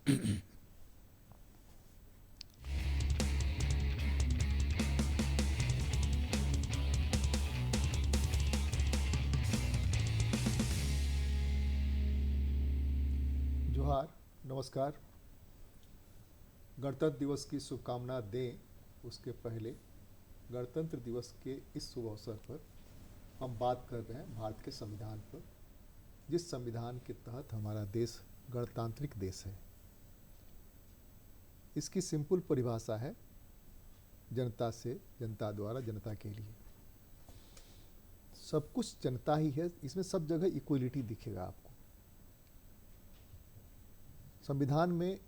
जोहार, नमस्कार। गणतंत्र दिवस की शुभकामना दें उसके पहले गणतंत्र दिवस के इस शुभ अवसर पर हम बात कर रहे हैं भारत के संविधान पर, जिस संविधान के तहत हमारा देश गणतांत्रिक देश है। इसकी सिंपल परिभाषा है जनता से, जनता द्वारा, जनता के लिए। सब कुछ जनता ही है, इसमें सब जगह इक्वलिटी दिखेगा आपको। संविधान में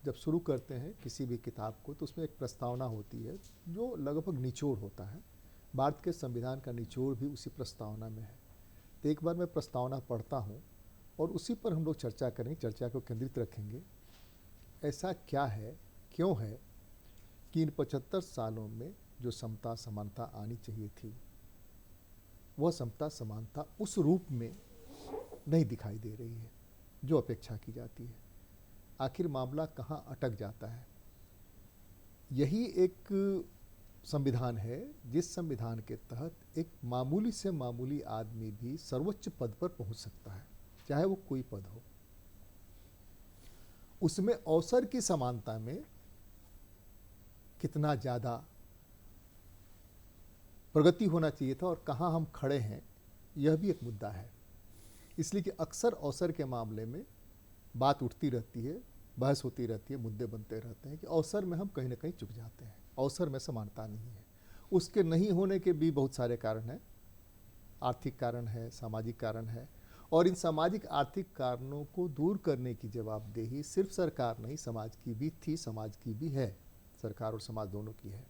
जब शुरू करते हैं किसी भी किताब को तो उसमें एक प्रस्तावना होती है जो लगभग निचोड़ होता है। भारत के संविधान का निचोड़ भी उसी प्रस्तावना में है। तो एक बार मैं प्रस्तावना पढ़ता हूँ और उसी पर हम लोग चर्चा करेंगे, चर्चा को केंद्रित रखेंगे। ऐसा क्या है, क्यों है कि इन 75 सालों में जो समता समानता आनी चाहिए थी, वह समता समानता उस रूप में नहीं दिखाई दे रही है जो अपेक्षा की जाती है। आखिर मामला कहाँ अटक जाता है? यही एक संविधान है जिस संविधान के तहत एक मामूली से मामूली आदमी भी सर्वोच्च पद पर पहुंच सकता है, चाहे वो कोई पद हो। उसमें अवसर की समानता में कितना ज़्यादा प्रगति होना चाहिए था और कहाँ हम खड़े हैं, यह भी एक मुद्दा है। इसलिए कि अक्सर अवसर के मामले में बात उठती रहती है, बहस होती रहती है, मुद्दे बनते रहते हैं कि अवसर में हम कहीं ना कहीं चुक जाते हैं, अवसर में समानता नहीं है। उसके नहीं होने के भी बहुत सारे कारण हैं। आर्थिक कारण है, सामाजिक कारण है, और इन सामाजिक आर्थिक कारणों को दूर करने की जवाबदेही सिर्फ सरकार नहीं, समाज की भी थी, समाज की भी है। सरकार और समाज दोनों की है।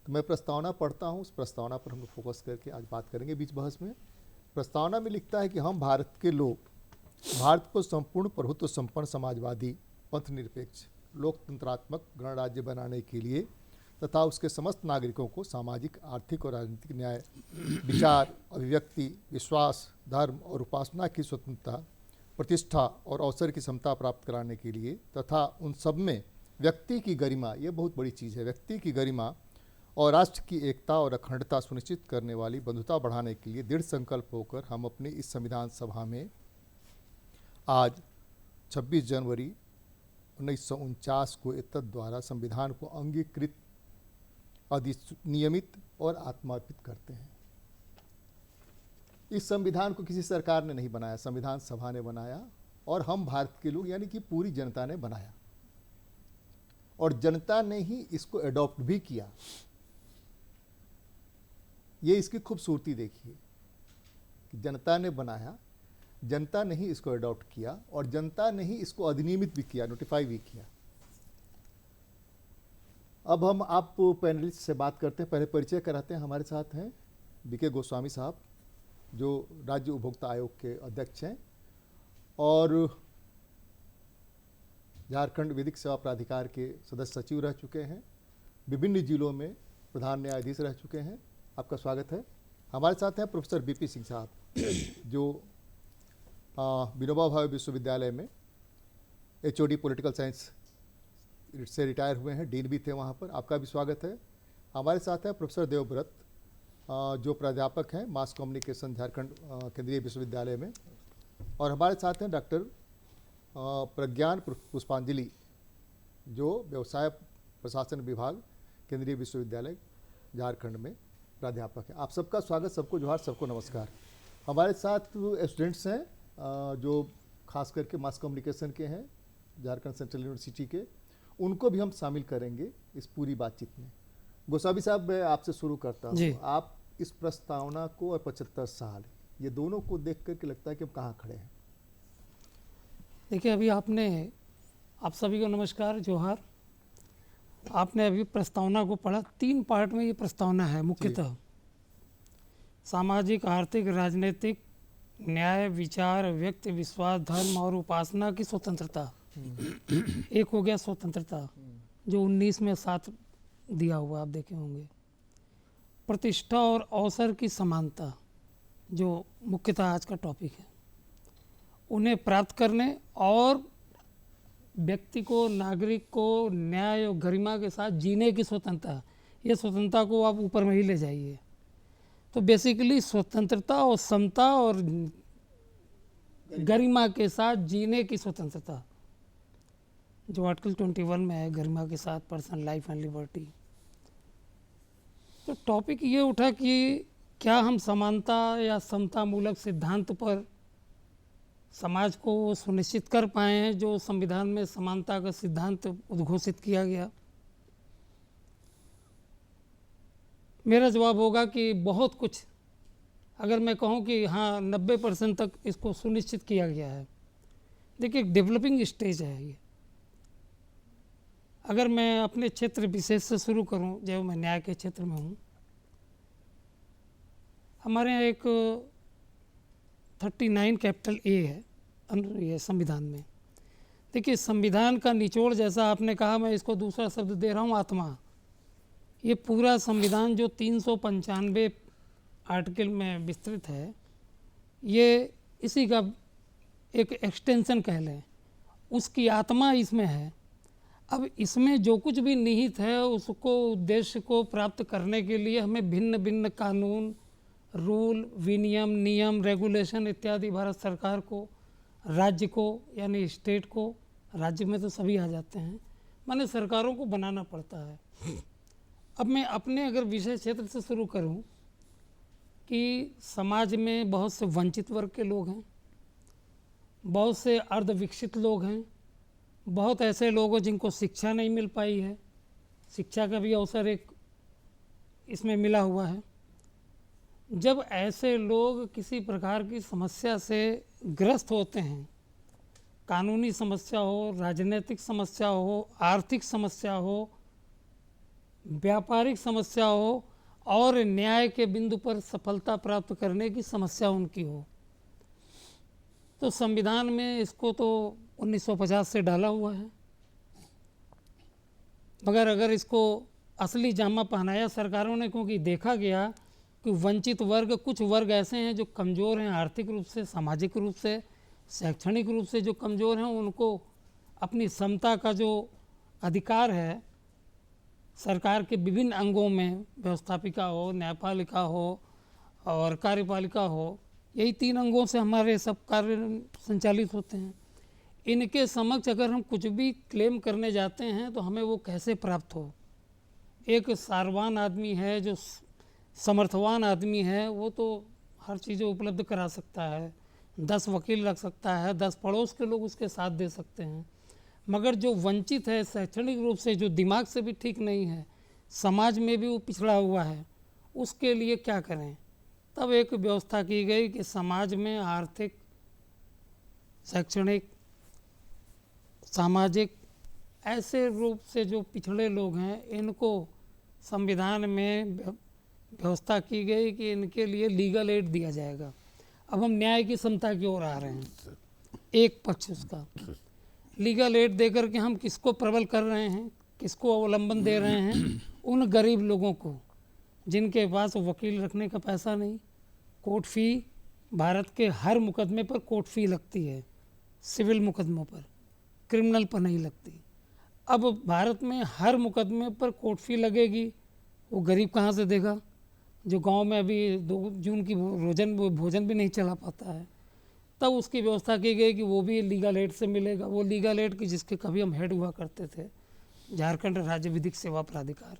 तो मैं प्रस्तावना पढ़ता हूँ, उस प्रस्तावना पर हम लोग फोकस करके आज बात करेंगे बीच बहस में। प्रस्तावना में लिखता है कि हम भारत के लोग भारत को संपूर्ण प्रभुत्व संपन्न समाजवादी पंथ निरपेक्ष लोकतंत्रात्मक गणराज्य बनाने के लिए तथा उसके समस्त नागरिकों को सामाजिक, आर्थिक और राजनीतिक न्याय, विचार, अभिव्यक्ति, विश्वास, धर्म और उपासना की स्वतंत्रता, प्रतिष्ठा और अवसर की समता प्राप्त कराने के लिए तथा उन सब में व्यक्ति की गरिमा, ये बहुत बड़ी चीज़ है, व्यक्ति की गरिमा और राष्ट्र की एकता और अखंडता सुनिश्चित करने वाली बंधुता बढ़ाने के लिए दृढ़ संकल्प होकर हम अपनी इस संविधान सभा में आज 26 जनवरी 1949 को एतद द्वारा संविधान को अंगीकृत, अधिनियमित और आत्मार्पित करते हैं। इस संविधान को किसी सरकार ने नहीं बनाया, संविधान सभा ने बनाया और हम भारत के लोग यानी कि पूरी जनता ने बनाया, और जनता ने ही इसको एडॉप्ट भी किया। ये इसकी खूबसूरती देखिए कि जनता ने बनाया, जनता ने ही इसको अडॉप्ट किया और जनता ने ही इसको अधिनियमित भी किया, नोटिफाई भी किया। अब हम आप पैनलिस्ट से बात करते हैं, पहले परिचय कराते हैं। हमारे साथ हैं बीके गोस्वामी साहब, जो राज्य उपभोक्ता आयोग के अध्यक्ष हैं और झारखंड विधिक सेवा प्राधिकार के सदस्य सचिव रह चुके हैं, विभिन्न जिलों में प्रधान न्यायाधीश रह चुके हैं। आपका स्वागत है। हमारे साथ हैं प्रोफेसर बीपी सिंह साहब, जो विनोबा भावे विश्वविद्यालय में एचओडी पॉलिटिकल साइंस से रिटायर हुए हैं, डीन भी थे वहाँ पर। आपका भी स्वागत है। हमारे साथ है प्रोफेसर देवव्रत, जो प्राध्यापक हैं मास कम्युनिकेशन झारखंड केंद्रीय विश्वविद्यालय में, और हमारे साथ हैं डॉक्टर प्रज्ञान पुष्पांजलि, जो व्यवसाय प्रशासन विभाग केंद्रीय विश्वविद्यालय झारखंड में प्राध्यापक है। आप सबका स्वागत, सबको जोहार, सबको नमस्कार। हमारे साथ स्टूडेंट्स हैं जो खास करके मास कम्युनिकेशन के हैं, झारखंड सेंट्रल यूनिवर्सिटी के, उनको भी हम शामिल करेंगे इस पूरी बातचीत में। गोस्वामी साहब, मैं आपसे शुरू करता हूँ। आप इस प्रस्तावना को और 75 साल, ये दोनों को देख करके लगता है कि हम कहाँ खड़े हैं? देखिए, अभी आप सभी को नमस्कार, जोहार। आपने अभी प्रस्तावना को पढ़ा। 3 पार्ट में ये प्रस्तावना है मुख्यतः। सामाजिक, आर्थिक, राजनीतिक न्याय, विचार, व्यक्ति, विश्वास, धर्म और उपासना की स्वतंत्रता। एक हो गया स्वतंत्रता, जो 19 में साथ दिया हुआ आप देखे होंगे। प्रतिष्ठा और अवसर की समानता, जो मुख्यतः आज का टॉपिक है, उन्हें प्राप्त करने और व्यक्ति को, नागरिक को न्याय और गरिमा के साथ जीने की स्वतंत्रता, ये स्वतंत्रता को आप ऊपर में ही ले जाइए। तो बेसिकली स्वतंत्रता और समता और गरिमा के साथ जीने की स्वतंत्रता, जो आर्टिकल 21 में है, गरिमा के साथ पर्सनल लाइफ एंड लिबर्टी। तो टॉपिक ये उठा कि क्या हम समानता या समता मूलक सिद्धांत पर समाज को सुनिश्चित कर पाए हैं जो संविधान में समानता का सिद्धांत उद्घोषित किया गया। मेरा जवाब होगा कि बहुत कुछ, अगर मैं कहूँ कि हाँ 90% तक इसको सुनिश्चित किया गया है। देखिए डेवलपिंग स्टेज है ये। अगर मैं अपने क्षेत्र विशेष से शुरू करूं, जो मैं न्याय के क्षेत्र में हूं, हमारे यहाँ एक 39 कैपिटल ए है ये संविधान में। देखिए संविधान का निचोड़, जैसा आपने कहा, मैं इसको दूसरा शब्द दे रहा हूँ, आत्मा। ये पूरा संविधान जो 395 आर्टिकल में विस्तृत है, ये इसी का एक एक्सटेंशन कह लें, उसकी आत्मा इसमें है। अब इसमें जो कुछ भी निहित है उसको, उद्देश्य को प्राप्त करने के लिए हमें भिन्न भिन्न कानून, रूल, विनियम, नियम, रेगुलेशन इत्यादि भारत सरकार को, राज्य को यानी स्टेट को, राज्य में तो सभी आ जाते हैं, माने सरकारों को बनाना पड़ता है। अब मैं अपने अगर विषय क्षेत्र से शुरू करूं कि समाज में बहुत से वंचित वर्ग के लोग हैं, बहुत से अर्धविकसित लोग हैं, बहुत ऐसे लोग हैं जिनको शिक्षा नहीं मिल पाई है, शिक्षा का भी अवसर एक इसमें मिला हुआ है। जब ऐसे लोग किसी प्रकार की समस्या से ग्रस्त होते हैं, कानूनी समस्या हो, राजनीतिक समस्या हो, आर्थिक समस्या हो, व्यापारिक समस्या हो और न्याय के बिंदु पर सफलता प्राप्त करने की समस्या उनकी हो, तो संविधान में इसको तो 1950 से डाला हुआ है। मगर अगर इसको असली जामा पहनाया सरकारों ने, क्योंकि देखा गया कि वंचित वर्ग, कुछ वर्ग ऐसे हैं जो कमज़ोर हैं आर्थिक रूप से, सामाजिक रूप से, शैक्षणिक रूप से जो कमज़ोर हैं, उनको अपनी समता का जो अधिकार है सरकार के विभिन्न अंगों में, व्यवस्थापिका हो, न्यायपालिका हो और कार्यपालिका हो, यही 3 अंगों से हमारे सब कार्य संचालित होते हैं। इनके समक्ष अगर हम कुछ भी क्लेम करने जाते हैं तो हमें वो कैसे प्राप्त हो। एक सारवान आदमी है, जो समर्थवान आदमी है, वो तो हर चीज़ें उपलब्ध करा सकता है, 10 वकील रख सकता है, 10 पड़ोस के लोग उसके साथ दे सकते हैं। मगर जो वंचित है शैक्षणिक रूप से, जो दिमाग से भी ठीक नहीं है, समाज में भी वो पिछड़ा हुआ है, उसके लिए क्या करें। तब एक व्यवस्था की गई कि समाज में आर्थिक, शैक्षणिक, सामाजिक ऐसे रूप से जो पिछड़े लोग हैं, इनको संविधान में व्यवस्था की गई कि इनके लिए लीगल एड दिया जाएगा। अब हम न्याय की समता की ओर आ रहे हैं। एक पक्ष उसका लीगल एड देकर के हम किसको प्रबल कर रहे हैं, किसको अवलंबन दे रहे हैं, उन गरीब लोगों को जिनके पास वकील रखने का पैसा नहीं। कोर्ट फ़ी, भारत के हर मुकदमे पर कोर्ट फ़ी लगती है, सिविल मुकदमों पर, क्रिमिनल पर नहीं लगती। अब भारत में हर मुकदमे पर कोर्ट फ़ी लगेगी, वो गरीब कहाँ से देगा, जो गांव में अभी 2 जून की भोजन भी नहीं चला पाता है। तब उसकी व्यवस्था की गई कि वो भी लीगल एड से मिलेगा। वो लीगल एड की जिसके कभी हम हेड हुआ करते थे, झारखंड राज्य विधिक सेवा प्राधिकार।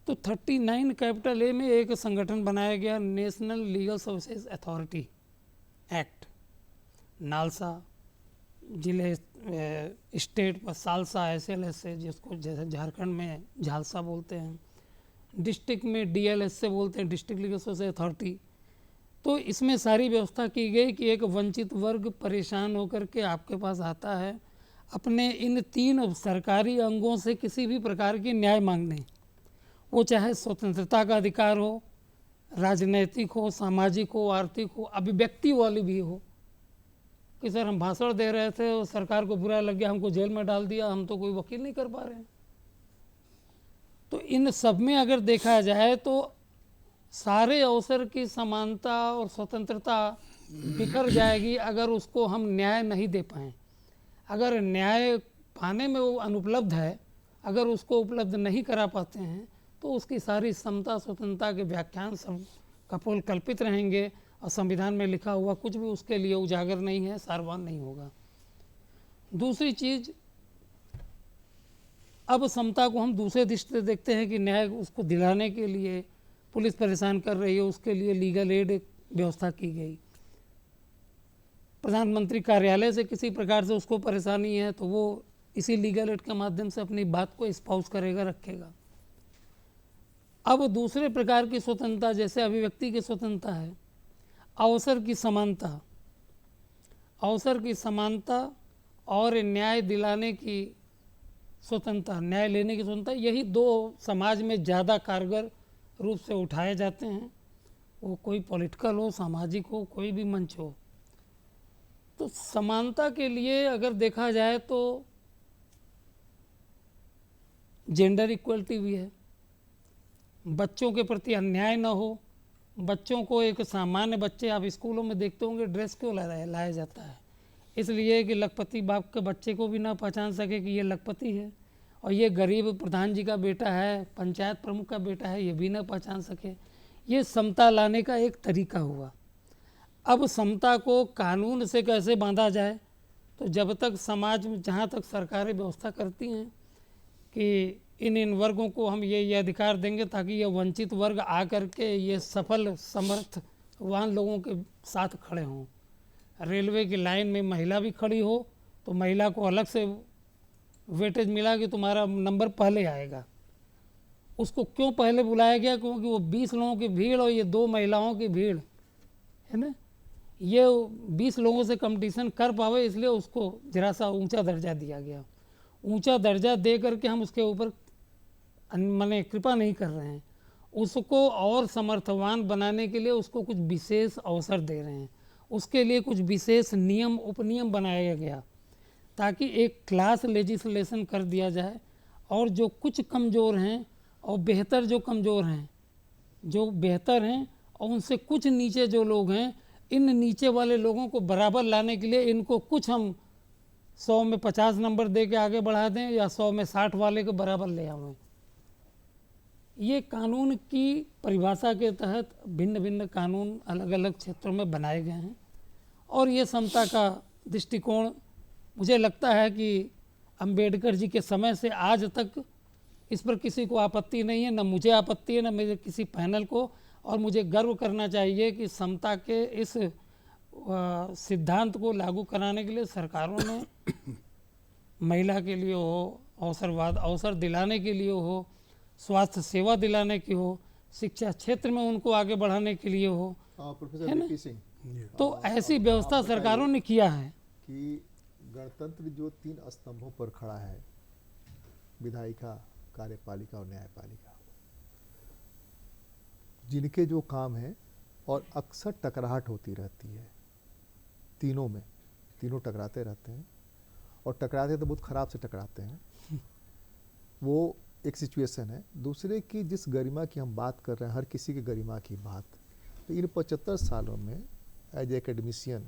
तो 39 कैपिटल ए में एक संगठन बनाया गया, national legal services authority act, NALSA, जिले स्टेट पर सालसा, SLS, जिसको जैसे झारखंड में झालसा बोलते हैं, डिस्ट्रिक्ट में DLS से बोलते हैं, डिस्ट्रिक्ट लीगल सर्विसेज अथॉरिटी। तो इसमें सारी व्यवस्था की गई कि एक वंचित वर्ग परेशान होकर के आपके पास आता है, अपने इन 3 सरकारी अंगों से किसी भी प्रकार की न्याय मांगने, वो चाहे स्वतंत्रता का अधिकार हो, राजनैतिक हो, सामाजिक हो, आर्थिक हो, अभिव्यक्ति वाली भी हो, कि सर हम भाषण दे रहे थे और सरकार को बुरा लग गया, हमको जेल में डाल दिया, हम तो कोई वकील नहीं कर पा रहे हैं। तो इन सब में अगर देखा जाए तो सारे अवसर की समानता और स्वतंत्रता बिखर जाएगी अगर उसको हम न्याय नहीं दे पाएँ। अगर न्याय पाने में वो अनुपलब्ध है, अगर उसको उपलब्ध नहीं करा पाते हैं तो उसकी सारी समता स्वतंत्रता के व्याख्यान सब कपोल कल्पित रहेंगे और संविधान में लिखा हुआ कुछ भी उसके लिए उजागर नहीं है, सारवान नहीं होगा। दूसरी चीज़, अब समता को हम दूसरे दृष्टि से देखते हैं कि न्याय उसको दिलाने के लिए पुलिस परेशान कर रही है, उसके लिए लीगल एड एक व्यवस्था की गई। प्रधानमंत्री कार्यालय से किसी प्रकार से उसको परेशानी है तो वो इसी लीगल एड के माध्यम से अपनी बात को स्पाउस करेगा, रखेगा। अब दूसरे प्रकार की स्वतंत्रता, जैसे अभिव्यक्ति की स्वतंत्रता है, अवसर की समानता, अवसर की समानता और न्याय दिलाने की स्वतंत्रता, न्याय लेने की स्वतंत्रता, यही दो समाज में ज़्यादा कारगर रूप से उठाए जाते हैं। वो कोई पॉलिटिकल हो, सामाजिक हो, कोई भी मंच हो। तो समानता के लिए अगर देखा जाए तो जेंडर इक्वलिटी भी है, बच्चों के प्रति अन्याय न हो, बच्चों को एक सामान्य बच्चे, आप स्कूलों में देखते होंगे ड्रेस क्यों लाया जाता है, इसलिए कि लखपति बाप के बच्चे को भी ना पहचान सके कि ये लखपति है, और ये गरीब प्रधान जी का बेटा है, पंचायत प्रमुख का बेटा है, ये भी ना पहचान सके। ये समता लाने का एक तरीका हुआ। अब समता को कानून से कैसे बांधा जाए, तो जब तक समाज में, जहाँ तक सरकारें व्यवस्था करती हैं कि इन वर्गों को हम ये अधिकार देंगे ताकि ये वंचित वर्ग आकर के ये सफल समर्थवान लोगों के साथ खड़े हों। रेलवे की लाइन में महिला भी खड़ी हो तो महिला को अलग से वेटेज मिला कि तुम्हारा नंबर पहले आएगा। उसको क्यों पहले बुलाया गया? क्योंकि वो 20 लोगों की भीड़ और ये 2 महिलाओं की भीड़ है ना, ये 20 लोगों से कंपटीशन कर पावे, इसलिए उसको जरा सा ऊंचा दर्जा दिया गया। ऊंचा दर्जा दे करके हम उसके ऊपर माने कृपा नहीं कर रहे हैं, उसको और समर्थवान बनाने के लिए उसको कुछ विशेष अवसर दे रहे हैं, उसके लिए कुछ विशेष नियम उपनियम बनाया गया ताकि एक क्लास लेजिस्लेशन कर दिया जाए, और जो कुछ कमज़ोर हैं और बेहतर जो कमज़ोर हैं, जो बेहतर हैं और उनसे कुछ नीचे जो लोग हैं, इन नीचे वाले लोगों को बराबर लाने के लिए इनको कुछ हम 100 में 50 नंबर दे के आगे बढ़ा दें या 100 में 60 वाले को बराबर ले आवें। ये कानून की परिभाषा के तहत भिन्न भिन्न कानून अलग अलग क्षेत्रों में बनाए गए हैं, और ये समता का दृष्टिकोण मुझे लगता है कि अंबेडकर जी के समय से आज तक इस पर किसी को आपत्ति नहीं है, न मुझे आपत्ति है, न मेरे किसी पैनल को। और मुझे गर्व करना चाहिए कि समता के इस सिद्धांत को लागू कराने के लिए सरकारों ने महिला के लिए हो, अवसर दिलाने के लिए हो, स्वास्थ्य सेवा दिलाने की हो, शिक्षा क्षेत्र में उनको आगे बढ़ाने के लिए हो, प्रोफेसर वीपी सिंह, तो ऐसी व्यवस्था सरकारों ने किया है कि गणतंत्र जो 3 स्तंभों पर खड़ा है, विधायिका, कार्यपालिका और न्यायपालिका, जिनके जो काम है, और अक्सर टकराहट होती रहती है तीनों में, तीनों टकराते रहते हैं, और टकराते तो बहुत ख़राब से टकराते हैं। वो एक सिचुएशन है। दूसरे की जिस गरिमा की हम बात कर रहे हैं, हर किसी की गरिमा की बात, तो इन 75 सालों में एज एकेडमिशियन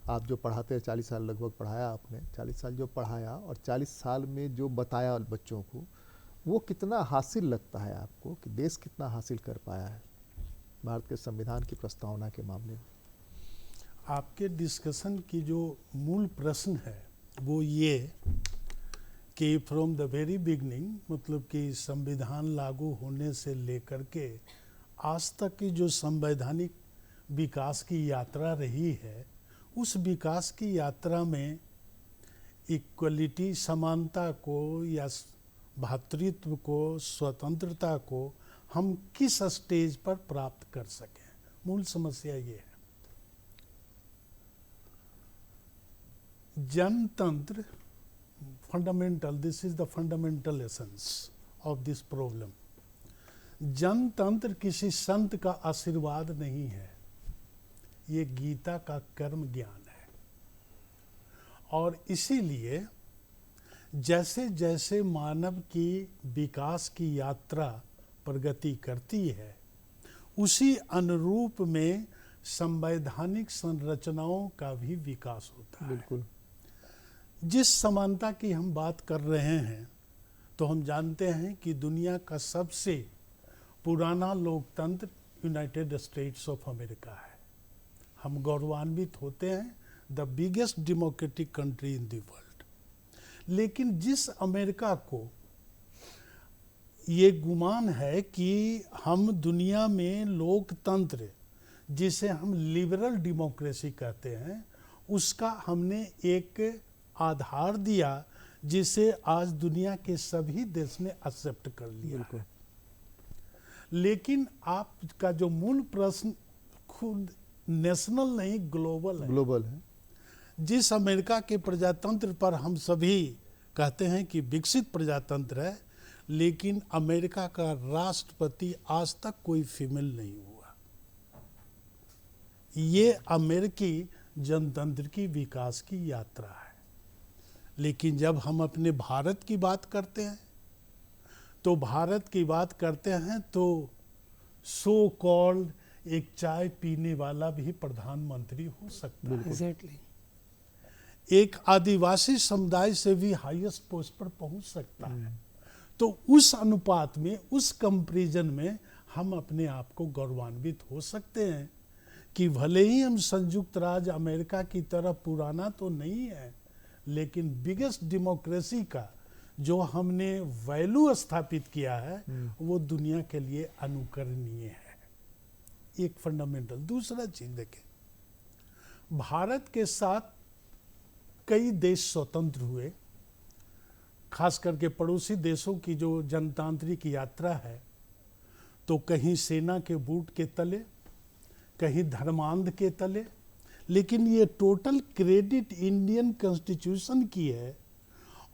आप जो पढ़ाते हैं, 40 साल लगभग पढ़ाया आपने, 40 साल जो पढ़ाया और 40 साल में जो बताया बच्चों को, वो कितना हासिल लगता है आपको कि देश कितना हासिल कर पाया है भारत के संविधान की प्रस्तावना के मामले में? आपके डिस्कशन की जो मूल प्रश्न है वो ये कि फ्रॉम द वेरी बिगनिंग, मतलब कि संविधान लागू होने से लेकर के आज तक की जो संवैधानिक विकास की यात्रा रही है, उस विकास की यात्रा में इक्वलिटी, समानता को या भातृत्व को, स्वतंत्रता को हम किस स्टेज पर प्राप्त कर सकें, मूल समस्या ये है। जनतंत्र fundamental, this is the fundamental essence of this problem. जनतंत्र किसी संत का आशीर्वाद नहीं है, ये गीता का कर्म ज्ञान है। और इसीलिए जैसे जैसे मानव की विकास की यात्रा प्रगति करती है, उसी अनुरूप में संवैधानिक संरचनाओं का भी विकास होता है। बिल्कुल। जिस समानता की हम बात कर रहे हैं, तो हम जानते हैं कि दुनिया का सबसे पुराना लोकतंत्र यूनाइटेड स्टेट्स ऑफ अमेरिका है। हम गौरवान्वित होते हैं, the biggest democratic country in the world. लेकिन जिस अमेरिका को ये गुमान है कि हम दुनिया में लोकतंत्र, जिसे हम लिबरल डेमोक्रेसी कहते हैं, उसका हमने एक आधार दिया जिसे आज दुनिया के सभी देश ने एक्सेप्ट कर लिया है। लेकिन आपका जो मूल प्रश्न खुद नेशनल नहीं ग्लोबल है। ग्लोबल है। जिस अमेरिका के प्रजातंत्र पर हम सभी कहते हैं कि विकसित प्रजातंत्र है, लेकिन अमेरिका का राष्ट्रपति आज तक कोई फीमेल नहीं हुआ। ये अमेरिकी जनतंत्र की विकास की यात्रा है। लेकिन जब हम अपने भारत की बात करते हैं, तो भारत की बात करते हैं तो सो कॉल्ड एक चाय पीने वाला भी प्रधानमंत्री हो सकता है। एग्जैक्टली। एक आदिवासी समुदाय से भी हाईएस्ट पोस्ट पर पहुंच सकता है। तो उस अनुपात में, उस कंपैरिजन में हम अपने आप को गौरवान्वित हो सकते हैं कि भले ही हम संयुक्त राज्य अमेरिका की तरह पुराना तो नहीं है, लेकिन बिगेस्ट डेमोक्रेसी का जो हमने वैल्यू स्थापित किया है वो दुनिया के लिए अनुकरणीय है। एक फंडामेंटल। दूसरा चीज देखें, भारत के साथ कई देश स्वतंत्र हुए, खास करके पड़ोसी देशों की जो जनतांत्रिक यात्रा है, तो कहीं सेना के बूट के तले, कहीं धर्मांध के तले, लेकिन ये टोटल क्रेडिट इंडियन कॉन्स्टिट्यूशन की है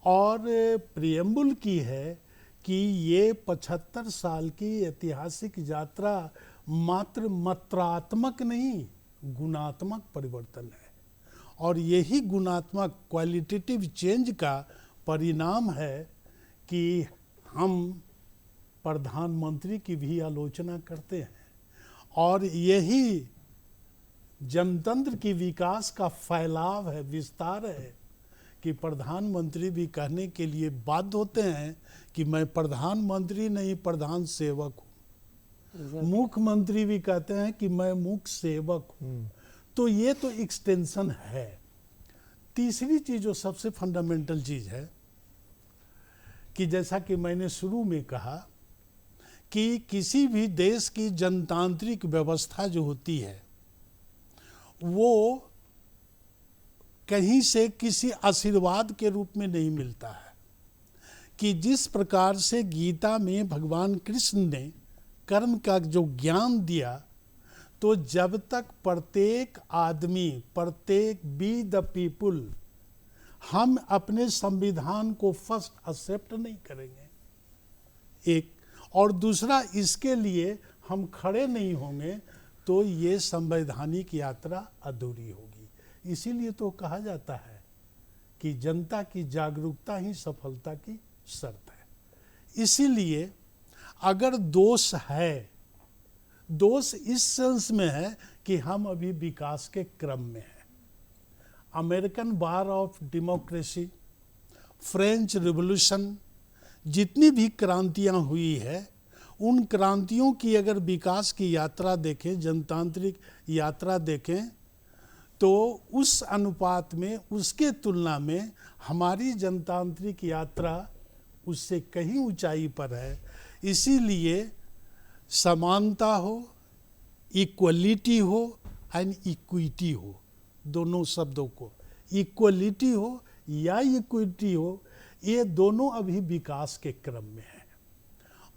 और प्रियम्बुल की है कि ये 75 साल की ऐतिहासिक यात्रा मात्र मात्रात्मक नहीं, गुणात्मक परिवर्तन है। और यही गुणात्मक क्वालिटेटिव चेंज का परिणाम है कि हम प्रधानमंत्री की भी आलोचना करते हैं। और यही जनतंत्र की विकास का फैलाव है, विस्तार है कि प्रधानमंत्री भी कहने के लिए बाध्य होते हैं कि मैं प्रधानमंत्री नहीं, प्रधान सेवक हूँ। मुख्यमंत्री भी कहते हैं कि मैं मुख्य सेवक हूँ। तो ये तो एक्सटेंशन है। तीसरी चीज जो सबसे फंडामेंटल चीज है कि जैसा कि मैंने शुरू में कहा कि किसी भी देश की जनतांत्रिक व्यवस्था जो होती है वो कहीं से किसी आशीर्वाद के रूप में नहीं मिलता है। कि जिस प्रकार से गीता में भगवान कृष्ण ने कर्म का जो ज्ञान दिया, तो जब तक प्रत्येक आदमी, प्रत्येक वी द पीपुल, हम अपने संविधान को फर्स्ट एक्सेप्ट नहीं करेंगे एक, और दूसरा इसके लिए हम खड़े नहीं होंगे, तो ये संवैधानिक यात्रा अधूरी होगी। इसीलिए तो कहा जाता है कि जनता की जागरूकता ही सफलता की शर्त है। इसीलिए अगर दोष है, दोष इस सेंस में है कि हम अभी विकास के क्रम में हैं। American war of democracy, French revolution, जितनी भी क्रांतियां हुई है, उन क्रांतियों की अगर विकास की यात्रा देखें, जनतांत्रिक यात्रा देखें, तो उस अनुपात में, उसके तुलना में हमारी जनतांत्रिक यात्रा उससे कहीं ऊंचाई पर है। इसीलिए समानता हो, इक्वलिटी हो एंड इक्विटी हो, दोनों शब्दों को, इक्वलिटी हो या इक्विटी हो, ये दोनों अभी विकास के क्रम में है।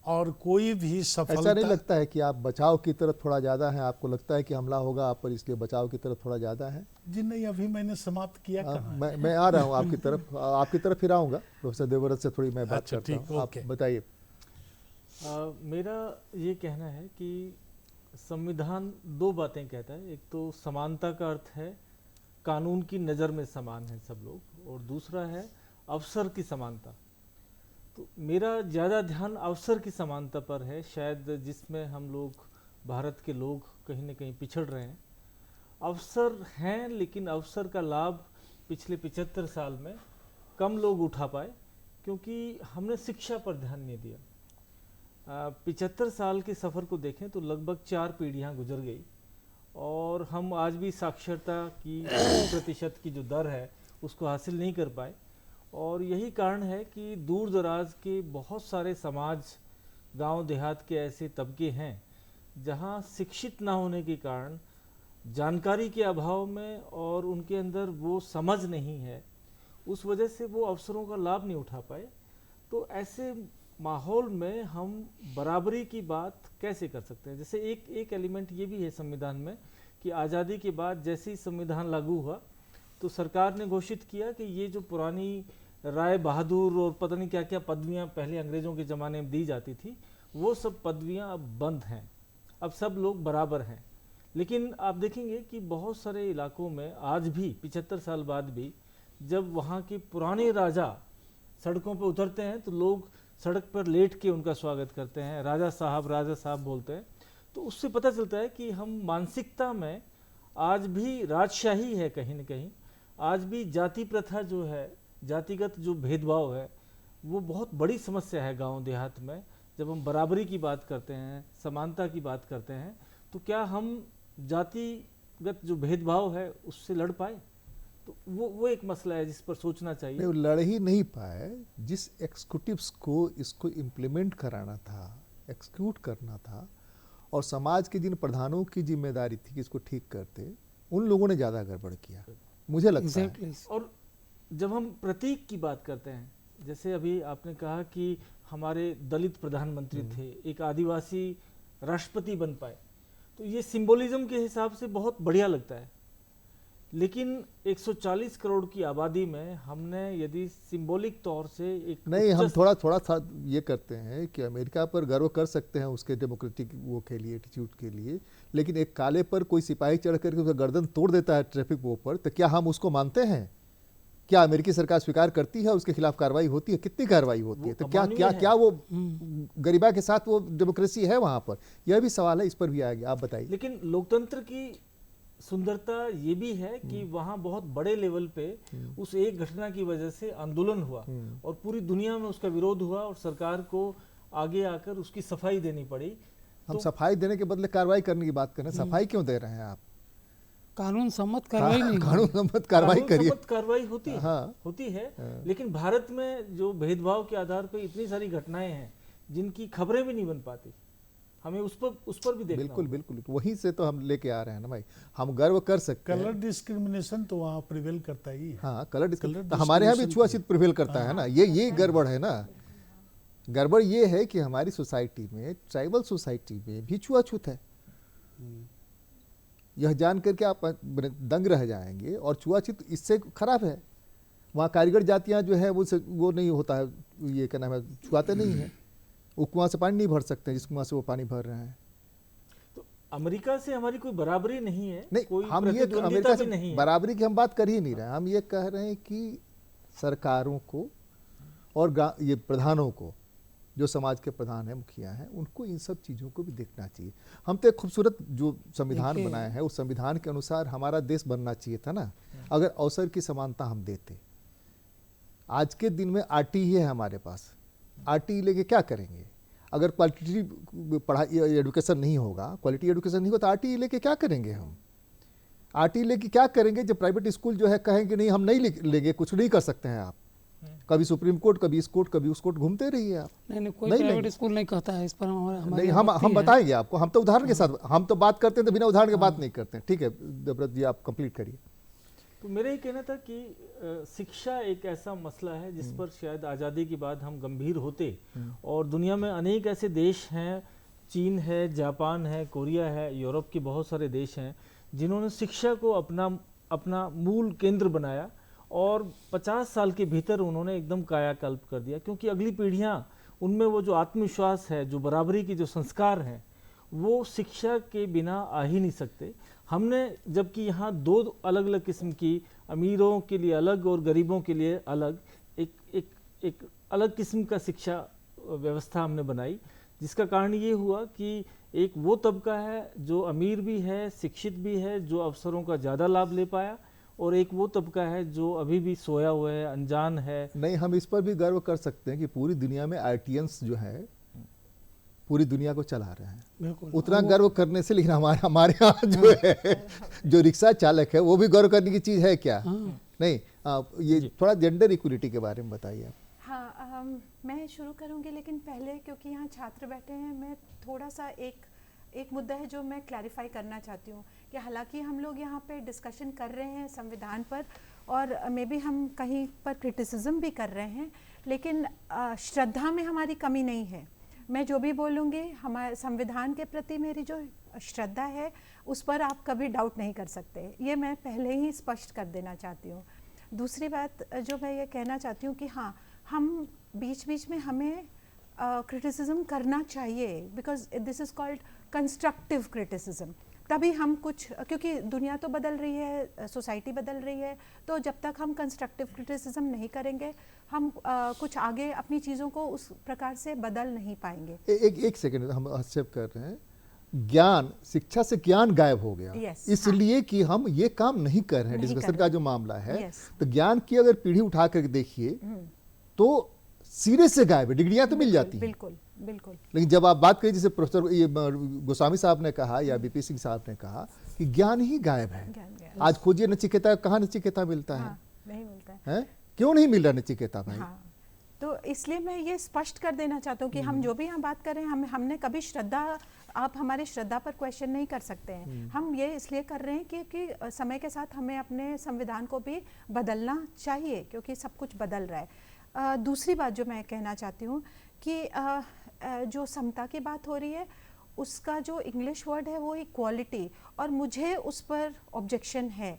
और कोई भी सफलता, ऐसा नहीं लगता है कि आप बचाव की तरफ थोड़ा ज़्यादा है? आपको लगता है कि हमला होगा आप पर, इसलिए बचाव की तरफ थोड़ा ज़्यादा है? जी नहीं, अभी मैंने समाप्त किया। मैं आ रहा हूँ आपकी तरफ फिर आऊँगा। प्रोफेसर देवव्रत से थोड़ी मैं बात अच्छा, करता हूँ। आप बताइए। मेरा ये कहना है कि संविधान दो बातें कहता है। एक तो समानता का अर्थ है कानून की नज़र में समान है सब लोग, और दूसरा है अवसर की समानता। तो मेरा ज़्यादा ध्यान अवसर की समानता पर है, शायद जिसमें हम लोग, भारत के लोग कहीं ना कहीं पिछड़ रहे हैं। अवसर हैं, लेकिन अवसर का लाभ पिछले 75 साल में कम लोग उठा पाए, क्योंकि हमने शिक्षा पर ध्यान नहीं दिया। 75 साल के सफ़र को देखें तो लगभग 4 पीढ़ियां गुजर गई और हम आज भी साक्षरता की प्रतिशत की जो दर है उसको हासिल नहीं कर पाए। और यही कारण है कि दूर दराज के बहुत सारे समाज, गांव देहात के ऐसे तबके हैं जहां शिक्षित ना होने के कारण, जानकारी के अभाव में और उनके अंदर वो समझ नहीं है, उस वजह से वो अवसरों का लाभ नहीं उठा पाए। तो ऐसे माहौल में हम बराबरी की बात कैसे कर सकते हैं? जैसे एक एलिमेंट ये भी है संविधान में कि आज़ादी के बाद जैसे ही संविधान लागू हुआ तो सरकार ने घोषित किया कि ये जो पुरानी राय बहादुर और पता नहीं क्या क्या पदवियां पहले अंग्रेज़ों के ज़माने में दी जाती थी, वो सब पदवियां अब बंद हैं, अब सब लोग बराबर हैं। लेकिन आप देखेंगे कि बहुत सारे इलाकों में आज भी 75 साल बाद भी जब वहाँ के पुराने राजा सड़कों पर उतरते हैं तो लोग सड़क पर लेट के उनका स्वागत करते हैं, राजा साहब बोलते हैं। तो उससे पता चलता है कि हम मानसिकता में आज भी राजशाही है, कहीं न कहीं आज भी जाति प्रथा जो है, जातिगत जो भेदभाव है, वो बहुत बड़ी समस्या है गांव देहात में। जब हम बराबरी की बात करते हैं, समानता की बात करते हैं, तो क्या हम जातिगत जो भेदभाव है उससे लड़ पाए? तो वो एक मसला है जिस पर सोचना चाहिए। नहीं, लड़ ही नहीं पाए। जिस एग्जीक्यूटिव्स को इसको इम्प्लीमेंट कराना था, एक्सिक्यूट करना था, और समाज के जिन प्रधानों की जिम्मेदारी थी कि इसको ठीक करते, उन लोगों ने ज़्यादा गड़बड़ किया, मुझे लगता है। और जब हम प्रतीक की बात करते हैं, जैसे अभी आपने कहा कि हमारे दलित प्रधानमंत्री थे, एक आदिवासी राष्ट्रपति बन पाए, तो ये सिंबोलिज्म के हिसाब से बहुत बढ़िया लगता है। लेकिन 140 करोड़ की आबादी में हमने यदि सिंबॉलिक तौर से एक नहीं, हम थोड़ा सा ये करते हैं कि अमेरिका पर गर्व कर सकते हैं उसके डेमोक्रेटिक वो के लिए, एटीट्यूड के लिए, लेकिन एक काले पर कोई सिपाही चढ़ करके उसका गर्दन तोड़ देता है ट्रैफिक वो पर, तो क्या हम उसको मानते हैं? क्या अमेरिकी सरकार स्वीकार करती है? उसके खिलाफ कार्रवाई होती है? कितनी कार्रवाई होती है? तो क्या वो गरीबा के साथ वो डेमोक्रेसी है वहां पर? यह भी सवाल है, इस पर भी आएगा, आप बताइए। लेकिन लोकतंत्र की सुंदरता ये भी है कि वहाँ बहुत बड़े लेवल पे उस एक घटना की वजह से आंदोलन हुआ और पूरी दुनिया में उसका विरोध हुआ और सरकार को आगे आकर उसकी सफाई देनी पड़ी। हम तो सफाई देने के बदले कार्रवाई करने की बात कर रहे हैं, सफाई क्यों दे रहे हैं आप? कानून सम्मत कार्रवाई नहीं, कानून सम्मत कार्रवाई करिए। कार्रवाई होती है, हाँ, होती है। लेकिन भारत में जो भेदभाव के आधार पर इतनी सारी घटनाएं हैं जिनकी खबरें भी नहीं बन पाती, हमें उस पर भी देखना बिल्कुल होगा। बिल्कुल, वहीं से तो हम लेके आ रहे हैं ना भाई। हम गर्व कर सकते हैं। कलर डिस्क्रिमिनेशन तो वहाँ प्रिवेल करता ही है। हाँ, कलर डिस्क्रिमिनेशन तो हमारे यहाँ भी छुआछूत प्रिवेल करता है ना। ये गड़बड़ है ना। गड़बड़ ये है कि हमारी सोसाइटी में, ट्राइबल सोसाइटी में भी छुआछूत है। यह जान करके आप दंग रह जाएंगे। और छुआछूत इससे खराब है। वहाँ कारीगर जातियाँ जो है वो नहीं होता है, ये क्या नाम है, छुआते नहीं है। वो कुआं से पानी नहीं भर सकते जिस कुआं से वो पानी भर रहे हैं। तो अमेरिका से हमारी कोई बराबरी नहीं है, नहीं, कोई हम ये प्रतिद्वंदिता अमेरिका भी से नहीं है। बराबरी की हम बात कर ही नहीं रहे। हम ये कह रहे हैं कि सरकारों को और ये प्रधानों को, जो समाज के प्रधान हैं, मुखिया हैं, उनको इन सब चीज़ों को भी देखना चाहिए। हम तो एक खूबसूरत जो संविधान बनाए हैं, उस संविधान के अनुसार हमारा देश बनना चाहिए था ना। अगर अवसर की समानता हम देते। आज के दिन में आरटी है हमारे पास, आरटी लेके क्या करेंगे? अगर क्वालिटी पढ़ाई एजुकेशन नहीं होगा, क्वालिटी एजुकेशन नहीं होगा, तो आरटी लेके क्या करेंगे हम? आरटी लेके क्या करेंगे जब प्राइवेट स्कूल जो है कहेंगे नहीं हम नहीं लेंगे, कुछ नहीं कर सकते हैं आप। कभी सुप्रीम कोर्ट, कभी इस कोर्ट, कभी उस कोर्ट घूमते रहिए आप। नहीं, कोई प्राइवेट स्कूल नहीं कहता है इस पर। नहीं, हम बताएंगे आपको। हम तो उदाहरण के साथ, हम तो बात करते हैं तो बिना उदाहरण के बात नहीं करते हैं। ठीक है देवव्रत जी, आप कंप्लीट करिए। तो मेरा ये कहना था कि शिक्षा एक ऐसा मसला है जिस पर शायद आज़ादी के बाद हम गंभीर होते। और दुनिया में अनेक ऐसे देश हैं, चीन है, जापान है, कोरिया है, यूरोप के बहुत सारे देश हैं जिन्होंने शिक्षा को अपना मूल केंद्र बनाया और 50 साल के भीतर उन्होंने एकदम कायाकल्प कर दिया। क्योंकि अगली पीढ़ियाँ, उनमें वो जो आत्मविश्वास है, जो बराबरी के जो संस्कार हैं, वो शिक्षा के बिना आ ही नहीं सकते। हमने जबकि यहाँ दो अलग अलग किस्म की, अमीरों के लिए अलग और गरीबों के लिए अलग, एक अलग किस्म का शिक्षा व्यवस्था हमने बनाई, जिसका कारण ये हुआ कि एक वो तबका है जो अमीर भी है, शिक्षित भी है, जो अवसरों का ज़्यादा लाभ ले पाया, और एक वो तबका है जो अभी भी सोया हुआ है, अनजान है। नहीं, हम इस पर भी गर्व कर सकते हैं कि पूरी दुनिया में आईटीएंस जो है पूरी दुनिया को चला रहे हैं। बिल्कुल। उतना गर्व करने से, लेकिन हमारे यहाँ जो है जो रिक्शा चालक है वो भी गर्व करने की चीज़ है क्या? नहीं, ये थोड़ा जेंडर इक्वलिटी के बारे में बताइए आप। हाँ, मैं शुरू करूँगी, लेकिन पहले क्योंकि यहाँ छात्र बैठे हैं, मैं थोड़ा सा एक मुद्दा है जो मैं क्लैरिफाई करना चाहती हूँ कि हालांकि हम लोग यहाँ पे डिस्कशन कर रहे हैं संविधान पर और मे बी हम कहीं पर क्रिटिसिज्म भी कर रहे हैं, लेकिन श्रद्धा में हमारी कमी नहीं है। मैं जो भी बोलूँगी, हमारे संविधान के प्रति मेरी जो श्रद्धा है उस पर आप कभी डाउट नहीं कर सकते, ये मैं पहले ही स्पष्ट कर देना चाहती हूँ। दूसरी बात जो मैं ये कहना चाहती हूँ कि हाँ, हम बीच बीच में हमें क्रिटिसिज्म करना चाहिए, because this is called constructive criticism. तभी हम कुछ, क्योंकि दुनिया तो बदल रही है, सोसाइटी बदल रही है, तो जब तक हम कंस्ट्रक्टिव क्रिटिसिज्म नहीं करेंगे हम कुछ आगे अपनी चीज़ों को उस प्रकार से बदल नहीं पाएंगे। एक सेकंड, हम हस्तक्षेप कर रहे हैं। ज्ञान, शिक्षा से ज्ञान गायब हो गया, Yes, इसलिए कि हम ये काम नहीं कर रहे हैं। नहीं डिस्कशन कर का रहे। जो मामला है, Yes. तो ज्ञान की अगर पीढ़ी उठा कर देखिए तो सिरे से गायब है। डिग्रियां तो मिल जाती हैं, बिल्कुल बिल्कुल। लेकिन जब आप बात करिए, जैसे प्रोफेसर ये गोस्वामी साहब ने कहा या बीपी सिंह साहब ने कहा कि ज्ञान ही गायब है। ज्ञान आज खोजिए नचिकेता, कहाँ नचिकेता मिलता है? हाँ, नहीं मिलता है। हैं? क्यों नहीं मिल रहा नचिकेता भाई? हाँ, तो इसलिए मैं ये स्पष्ट कर देना चाहता हूँ कि हम जो भी यहाँ बात कर रहे हैं, हमने कभी श्रद्धा, आप हमारे श्रद्धा पर क्वेश्चन नहीं कर सकते हैं। हम ये इसलिए कर रहे हैं कि समय के साथ हमें अपने संविधान को भी बदलना चाहिए, क्योंकि सब कुछ बदल रहा है। दूसरी बात जो मैं कहना चाहती हूँ कि जो समता की बात हो रही है, उसका जो इंग्लिश वर्ड है वो इक्वालिटी, और मुझे उस पर ऑब्जेक्शन है,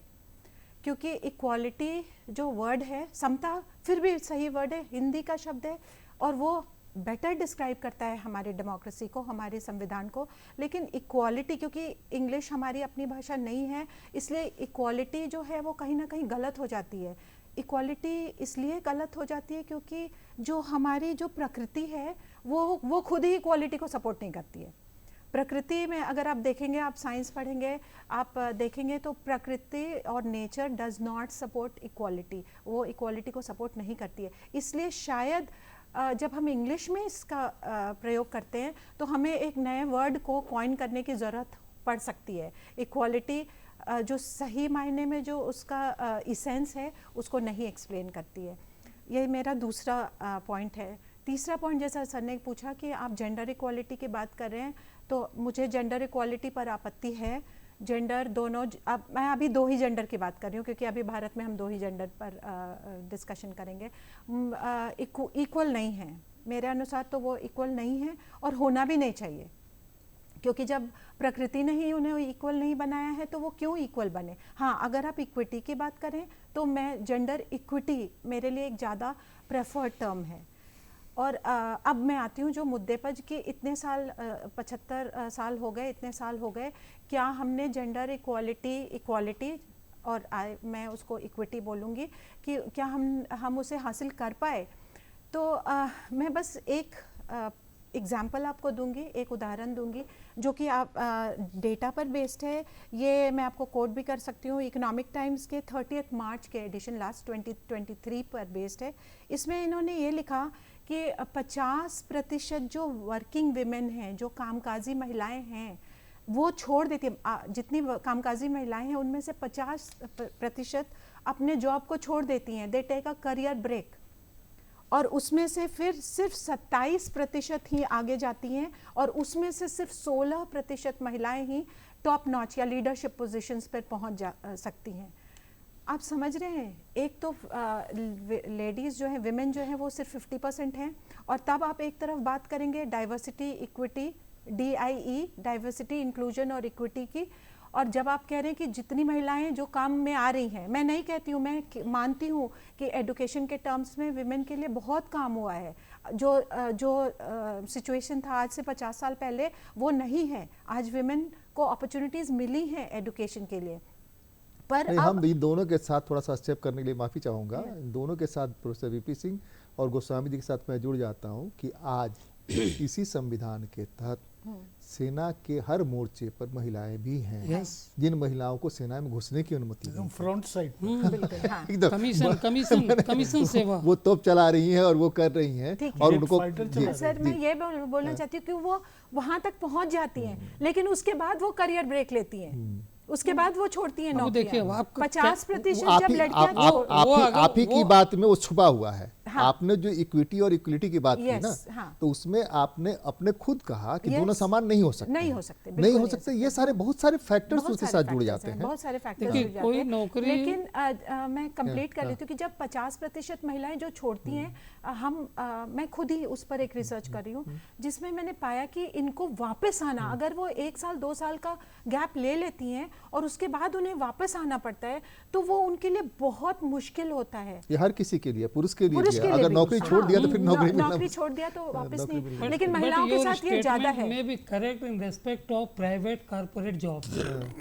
क्योंकि इक्वालिटी जो वर्ड है, समता फिर भी सही वर्ड है, हिंदी का शब्द है, और वो बेटर डिस्क्राइब करता है हमारी डेमोक्रेसी को, हमारे संविधान को। लेकिन इक्वालिटी, क्योंकि इंग्लिश हमारी अपनी भाषा नहीं है, इसलिए इक्वालिटी जो है वो कहीं ना कहीं गलत हो जाती है। इक्वालिटी इसलिए गलत हो जाती है क्योंकि जो हमारी जो प्रकृति है वो खुद ही इक्वालिटी को सपोर्ट नहीं करती है। प्रकृति में अगर आप देखेंगे, आप साइंस पढ़ेंगे, आप देखेंगे तो प्रकृति और nature does not support equality, वो इक्वालिटी को सपोर्ट नहीं करती है। इसलिए शायद जब हम इंग्लिश में इसका प्रयोग करते हैं तो हमें एक नए वर्ड को कॉइन करने की ज़रूरत पड़ सकती है। इक्वालिटी जो सही मायने में जो उसका इसेंस है उसको नहीं एक्सप्लेन करती है। ये मेरा दूसरा पॉइंट है। तीसरा पॉइंट, जैसा सर ने पूछा कि आप जेंडर इक्वालिटी की बात कर रहे हैं, तो मुझे जेंडर इक्वालिटी पर आपत्ति है। जेंडर दोनों, अब मैं अभी दो ही जेंडर की बात कर रही हूँ, क्योंकि अभी भारत में हम दो ही जेंडर पर डिस्कशन करेंगे। इक्वल नहीं है मेरे अनुसार, तो वो इक्वल नहीं है और होना भी नहीं चाहिए, क्योंकि जब प्रकृति ने ही उन्हें इक्वल नहीं बनाया है तो वो क्यों इक्वल बने। हाँ, अगर आप इक्विटी की बात करें तो मैं जेंडर इक्विटी मेरे लिए एक ज़्यादा प्रेफर्ड टर्म है। और अब मैं आती हूँ जो मुद्दे पर कि इतने साल 75 साल हो गए, इतने साल हो गए, क्या हमने जेंडर इक्वालिटी और मैं उसको इक्विटी बोलूँगी कि क्या हम उसे हासिल कर पाए। तो मैं बस एक एग्जाम्पल आपको दूंगी, एक उदाहरण दूंगी जो कि आप डेटा पर बेस्ड है। ये मैं आपको कोट भी कर सकती हूँ, इकोनॉमिक टाइम्स के 30 मार्च के एडिशन लास्ट 2023 पर बेस्ड है। इसमें इन्होंने ये लिखा कि 50% जो वर्किंग विमेन हैं, जो कामकाजी महिलाएं हैं, वो छोड़ देती है। जितनी कामकाजी महिलाएं हैं उनमें से 50% अपने जॉब को छोड़ देती हैं, they take a career break, और उसमें से फिर सिर्फ 27% ही आगे जाती हैं, और उसमें से सिर्फ 16% महिलाएं ही टॉप नॉच या लीडरशिप पोजीशंस पर पहुंच सकती हैं। आप समझ रहे हैं, एक तो लेडीज़ जो हैं, विमेन जो हैं, वो सिर्फ 50% हैं, और तब आप एक तरफ बात करेंगे diversity equity, DIE, diversity inclusion और इक्विटी की, और जब आप कह रहे हैं कि जितनी महिलाएं जो काम में आ रही हैं, मैं नहीं कहती हूँ, मैं मानती हूँ कि एडुकेशन के टर्म्स में विमेन के लिए बहुत काम हुआ है। जो सिचुएशन था आज से 50 साल पहले वो नहीं है। आज विमेन को अपॉर्चुनिटीज़ मिली हैं एडुकेशन के लिए। पर हम इन दोनों के साथ थोड़ा सा स्टेप करने के लिए माफ़ी चाहूँगा। इन दोनों के साथ प्रोफेसर VP सिंह और गोस्वामी जी के साथ मैं जुड़ जाता हूँ कि आज इसी संविधान के तहत सेना के हर मोर्चे पर महिलाएं भी हैं, यस जिन महिलाओं को सेना में घुसने की अनुमति एकदम नहीं। फ्रंट साइड बिल्कुल हाँ एकदम कमीशन सेवा वो तोप चला रही हैं और वो कर रही हैं ठीक है। और जेट उनको फाइटर जी, चला सर मैं ये बोलना चाहती हूँ कि वो वहां तक पहुंच जाती हैं, लेकिन उसके बाद वो करियर ब्रेक लेती हैं, उसके बाद वो छोड़ती हैं अब देखिए, नौकरियां। आपका 50% आप जब ही लड़कियां आप ही की बात में वो छुपा हुआ है। हाँ। आपने जो इक्विटी और इक्वलिटी की बात की Yes, ना, हाँ। तो उसमें आपने अपने खुद कहा कि Yes, दोनों समान नहीं हो सकते, नहीं हो सकते, बिल्कुल नहीं हो नहीं हो सकते। ये सारे बहुत सारे फैक्टर्स बहुत उसके सारे साथ जुड़ factors जाते हैं, हैं। बहुत सारे फैक्टर्स देखिए, जुड़ जाते कोई हैं। नौकरी- लेकिन मैं कंप्लीट कर हाँ। लेती हूँ कि जब 50% महिलाएं जो छोड़ती हैं, मैं खुद ही उस पर एक रिसर्च कर रही हूँ, जिसमें मैंने पाया कि इनको वापस आना, अगर वो 1 साल 2 साल का गैप ले लेती हैं और उसके बाद उन्हें वापस आना पड़ता है, तो वो उनके लिए बहुत मुश्किल होता है। ये हर किसी के लिए, पुरुष के लिए पुरुष भी के है। लिए अगर भी। नौकरी छोड़ दिया तो फिर नौकरी मिलना नौकरी छोड़ दिया तो वापस नौकरी नहीं, लेकिन महिलाओं के साथ ये ज्यादा है। May be correct in respect of private corporate jobs,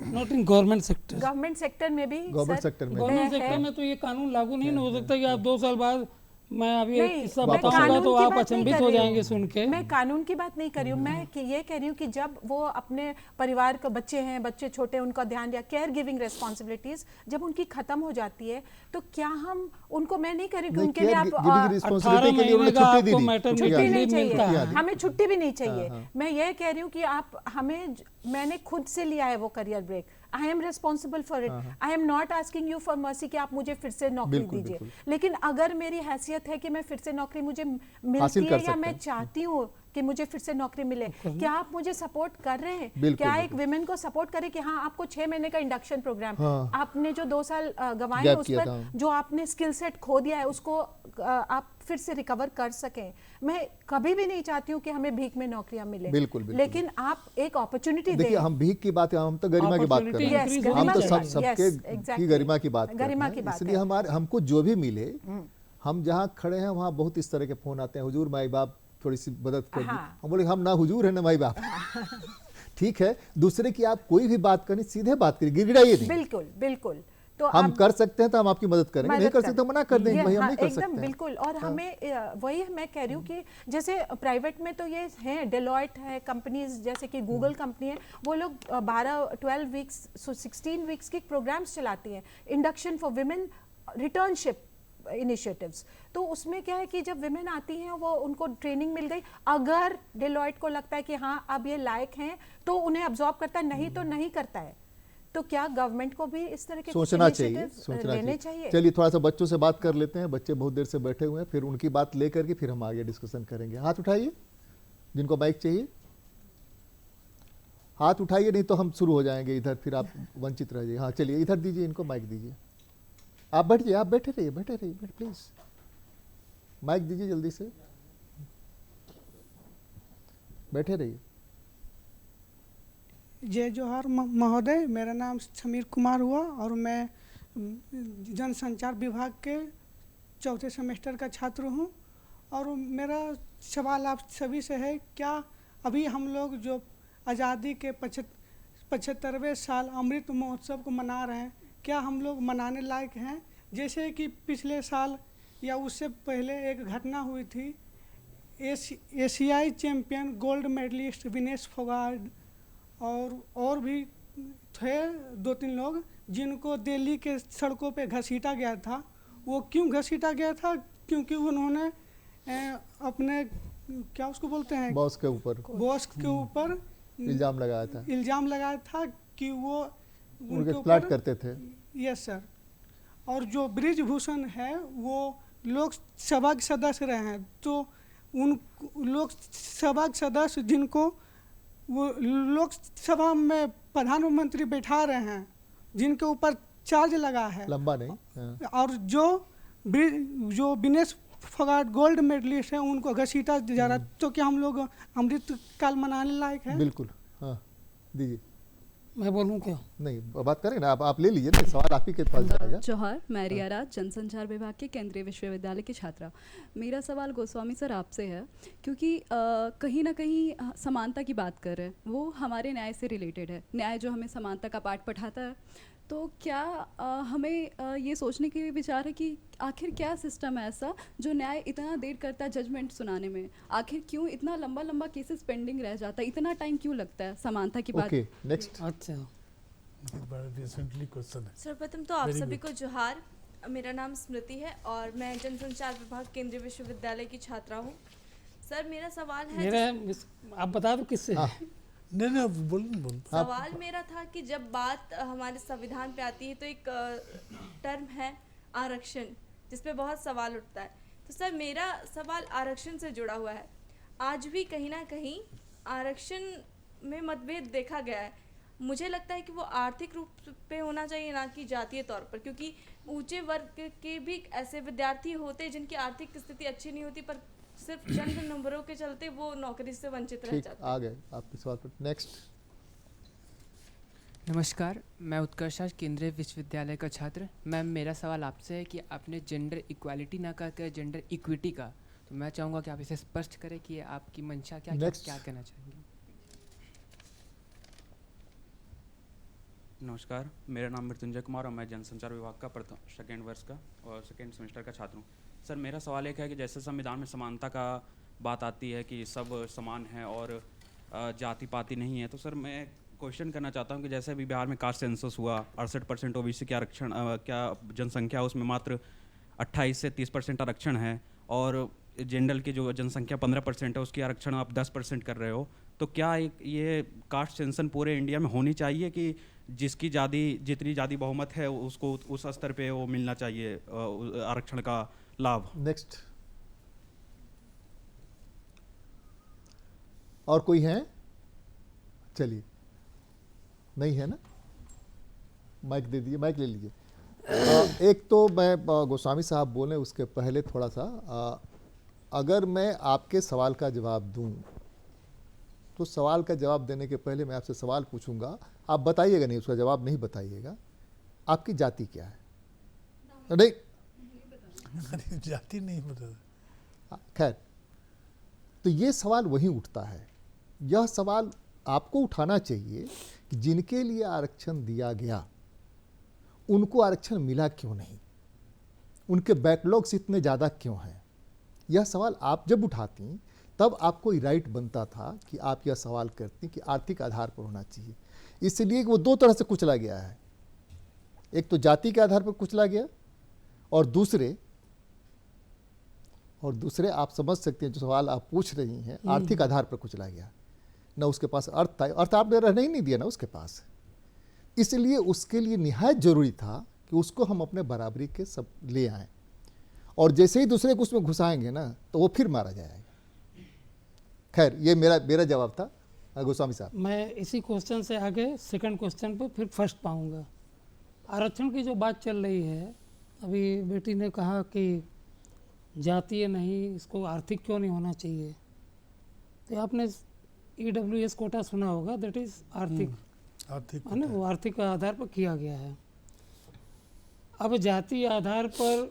not in government sector. Government sector में भी गवर्नमेंट सर, सेक्टर में गवर्नमेंट है। सेक्टर में तो ये कानून लागू नहीं हो सकता कि आप 2 साल बाद, मैं अभी नहीं, एक किस्सा मैं बताऊंगा कानून तो की आप बात नहीं अचंभित कर हो रही हूँ। जाएंगे सुन के। मैं कानून की बात नहीं कर रही हूँ, मैं ये कह रही हूँ कि जब वो अपने परिवार के बच्चे हैं, बच्चे छोटे हैं, उनका ध्यान या केयर गिविंग रिस्पॉन्सिबिलिटीज जब उनकी खत्म हो जाती है, तो क्या हम उनको, मैं नहीं कह रही कि उनके लिए आप रिस्पॉन्सिबिलिटी के लिए उन्होंने महीने का छुट्टी दी आपको नहीं। मैटरनिटी छुट्टी नहीं लीव मिलता चाहिए, है। हमें छुट्टी भी नहीं चाहिए। हाँ। मैं ये कह रही हूँ कि आप हमें, मैंने खुद से लिया है वो career break, I am responsible for it, I am not asking you for mercy कि आप मुझे फिर से नौकरी बिल्कुल, दीजिए, बिल्कुल। लेकिन अगर मेरी हैसियत है कि मैं फिर से नौकरी मुझे मिलती हासिल है कर या सकते मैं हैं। चाहती हूँ कि मुझे फिर से नौकरी मिले, क्या आप मुझे सपोर्ट कर रहे हैं? बिल्कुल, क्या एक बिल्कुल। विमेन को सपोर्ट करें कि हाँ, आपको 6 महीने का इंडक्शन प्रोग्राम, हाँ। आपने जो 2 साल गंवाए Gap हैं, उस किया पर था। जो आपने स्किल सेट खो दिया है, उसको आप फिर से रिकवर कर सकें। मैं कभी भी नहीं चाहती हूँ कि हमें भीख में नौकरियां मिले, बिल्कुल, बिल्कुल। लेकिन आप एक अपॉर्चुनिटी देखिए, दें। हम भीख की बात, हम तो गरिमा की बात कर रहे Opportunity हैं। increase हम तो होनी सब चाहिए। सबके Yes, exactly. की गरिमा की बात कर रहे गरिमा हैं। की बात इसलिए है। हमारे हमको जो भी मिले, हम जहाँ खड़े हैं वहाँ बहुत इस तरह के फोन आते हैं, हुजूर माई बाप थोड़ी सी मदद कर दी। हाँ। हम बोले हम ना हुजूर है ना माई बाप। ठीक है, दूसरे की आप कोई भी बात करनी, सीधे बात करिए, गिड़गिड़ाइए नहीं। बिल्कुल बिल्कुल। तो हम अब कर सकते हैं तो हम आपकी मदद करेंगे, नहीं कर सकते तो मना कर देंगे, ये, भाई हम हाँ, नहीं कर एकदम सकते हैं। बिल्कुल। और हमें वही मैं कह रही हूँ कि जैसे प्राइवेट में तो ये है, डेलॉयट है, कंपनीज जैसे कि गूगल कंपनी है, वो लोग 12 वीक्स 16 वीक्स की प्रोग्राम्स चलाती हैं, इंडक्शन फॉर विमेन, रिटर्नशिप इनिशिएटिव्स। तो उसमें क्या है कि जब विमेन आती हैं, वो उनको ट्रेनिंग मिल गई, अगर डेलॉयट को लगता है कि हाँ अब ये लायक हैं, तो उन्हें अब्जॉर्ब करता है, नहीं तो नहीं करता है। तो क्या गवर्नमेंट को भी इस तरह के सोचना चाहिए, initiatives सोचना लेने चाहिए। चलिए थोड़ा सा बच्चों से बात कर लेते हैं, बच्चे बहुत देर से बैठे हुए हैं, फिर उनकी बात लेकर के फिर हम आगे डिस्कशन करेंगे। हाथ उठाइए जिनको माइक चाहिए, हाथ उठाइए, नहीं तो हम शुरू हो जाएंगे इधर, फिर आप वंचित रह जाइए। हाँ चलिए, इधर दीजिए, इनको माइक दीजिए। आप बैठिए, आप बैठे रहिए, बैठे रहिए, प्लीज माइक दीजिए जल्दी से, बैठे रहिए। जय जोहार महोदय, मेरा नाम समीर कुमार हुआ और मैं जनसंचार विभाग के 4थे सेमेस्टर का छात्र हूँ। और मेरा सवाल आप सभी से है, क्या अभी हम लोग जो आज़ादी के 75वें साल अमृत महोत्सव को मना रहे हैं, क्या हम लोग मनाने लायक हैं? जैसे कि पिछले साल या उससे पहले एक घटना हुई थी, एशियाई champion gold medallist Vinesh Phogat और भी थे 2-3 लोग, जिनको दिल्ली के सड़कों पे घसीटा गया था। वो क्यों घसीटा गया था? क्योंकि उन्होंने अपने, क्या उसको बोलते हैं, बॉस के ऊपर इल्जाम लगाया था कि वो उनके फ्लर्ट करते थे। Yes sir. और जो ब्रिजभूषण है वो लोकसभा के सदस्य रहे हैं, तो उन लोकसभा के सदस्य जिनको वो लोकसभा में प्रधानमंत्री बैठा रहे हैं, जिनके ऊपर चार्ज लगा है, लंबा नहीं, और जो विनेश फोगाट गोल्ड मेडलिस्ट हैं, उनको घसीटा जा रहा, तो क्या हम लोग अमृत काल मनाने लायक है? बिल्कुल। हाँ दीजिए। मैं बोलूँ क्या? नहीं, बात करें ना, आप ले लीजिए ना, सवाल आप ही के पास जाएगा। जोहार, मैं रिया राज, जनसंचार विभाग के केंद्रीय विश्वविद्यालय की छात्रा। मेरा सवाल गोस्वामी सर आपसे है, क्योंकि कहीं ना कहीं समानता की बात कर रहे हैं, वो हमारे न्याय से रिलेटेड है। न्याय जो हमें समानता का पाठ पढ़ाता है, तो क्या हमें ये सोचने की विचार है कि आखिर क्या सिस्टम है ऐसा जो न्याय इतना देर करता है जजमेंट सुनाने में? आखिर क्यों इतना लंबा लंबा केसेस पेंडिंग रह जाता है? इतना टाइम क्यों लगता है समानता की बात? Okay next. अच्छा, बड़ा रिसेंटली क्वेश्चन है। सर्वप्रथम तो आप Very सभी good. को जोहार। मेरा नाम स्मृति है और मैं जनसंचार विभाग केंद्रीय विश्वविद्यालय की छात्रा हूँ। सर मेरा सवाल है आप बता दो किससे है? हाँ। नहीं बोल। सवाल मेरा था कि जब बात हमारे संविधान पे आती है तो एक टर्म है आरक्षण, जिस पे बहुत सवाल उठता है। तो सर मेरा सवाल आरक्षण से जुड़ा हुआ है। आज भी कहीं ना कहीं आरक्षण में मतभेद देखा गया है। मुझे लगता है कि वो आर्थिक रूप पे होना चाहिए, ना कि जातीय तौर पर, क्योंकि ऊंचे वर्ग के भी ऐसे विद्यार्थी होते हैं जिनकी आर्थिक स्थिति अच्छी नहीं होती, पर सिर्फ चंद नंबरों के चलते वो नौकरी से वंचित रह ठीक, जाते हैं। आ गए आपके सवाल पर। नेक्स्ट। नमस्कार, मैं उत्कर्ष केंद्रीय विश्वविद्यालय का छात्र। मैम मेरा सवाल आपसे है कि आपने जेंडर इक्वालिटी ना कहकर जेंडर इक्विटी का, तो मैं चाहूँगा कि आप इसे स्पष्ट करें कि आपकी मंशा क्या कहना चाहेंगे। नमस्कार, मेरा नाम मृत्युंजय कुमार और मैं जनसंचार विभाग का सेकेंड वर्ष का और सेकेंड सेमेस्टर का छात्र हूँ। सर मेरा सवाल एक है कि जैसे संविधान में समानता का बात आती है कि सब समान हैं और जाति पाति नहीं है, तो सर मैं क्वेश्चन करना चाहता हूँ कि जैसे अभी बिहार में कास्ट सेंसस हुआ, 68% ओबीसी के आरक्षण क्या जनसंख्या उसमें मात्र 28 से 30% आरक्षण है, और जनरल की जो जनसंख्या 15% है उसकी आरक्षण आप 10% कर रहे हो, तो क्या ये कास्ट सेंसन पूरे इंडिया में होनी चाहिए कि जिसकी जितनी ज़्यादा बहुमत है उसको उस स्तर पे वो मिलना चाहिए आरक्षण का लाभ? नेक्स्ट। और कोई है? चलिए, नहीं है ना, माइक दे दीजिए, माइक ले लीजिए। एक तो मैं गोस्वामी साहब बोले उसके पहले थोड़ा सा अगर मैं आपके सवाल का जवाब दूं तो सवाल का जवाब देने के पहले मैं आपसे सवाल पूछूंगा, आप बताइएगा नहीं, उसका जवाब नहीं बताइएगा। आपकी जाति क्या है? नहीं, जाति नहीं बता। खैर, तो ये सवाल वहीं उठता है। यह सवाल आपको उठाना चाहिए कि जिनके लिए आरक्षण दिया गया उनको आरक्षण मिला क्यों नहीं, उनके बैकलॉग्स इतने ज़्यादा क्यों हैं। यह सवाल आप जब उठाती तब आपको राइट बनता था कि आप यह सवाल करती कि आर्थिक आधार पर होना चाहिए। इसलिए वो दो तरह से कुचला गया है, एक तो जाति के आधार पर कुचला गया और दूसरे आप समझ सकते हैं जो सवाल आप पूछ रही हैं आर्थिक आधार पर कुचला गया। ना उसके पास अर्थ था, अर्थ आपने रहने ही नहीं दिया ना उसके पास, इसलिए उसके लिए निहायत जरूरी था कि उसको हम अपने बराबरी के सब ले आएं, और जैसे ही दूसरे को उसमें घुसाएंगे ना तो वो फिर मारा जाएगा। खैर, ये मेरा जवाब था। गोस्वामी साहब, मैं इसी क्वेश्चन से आगे सेकंड क्वेश्चन पर फिर फर्स्ट पाऊंगा। आरक्षण की जो बात चल रही है, अभी बेटी ने कहा कि जातीय नहीं, इसको आर्थिक क्यों नहीं होना चाहिए, तो आपने EWS कोटा सुना होगा, दैट इज आर्थिक है ना, वो आर्थिक के आधार पर किया गया है। अब जातीय आधार पर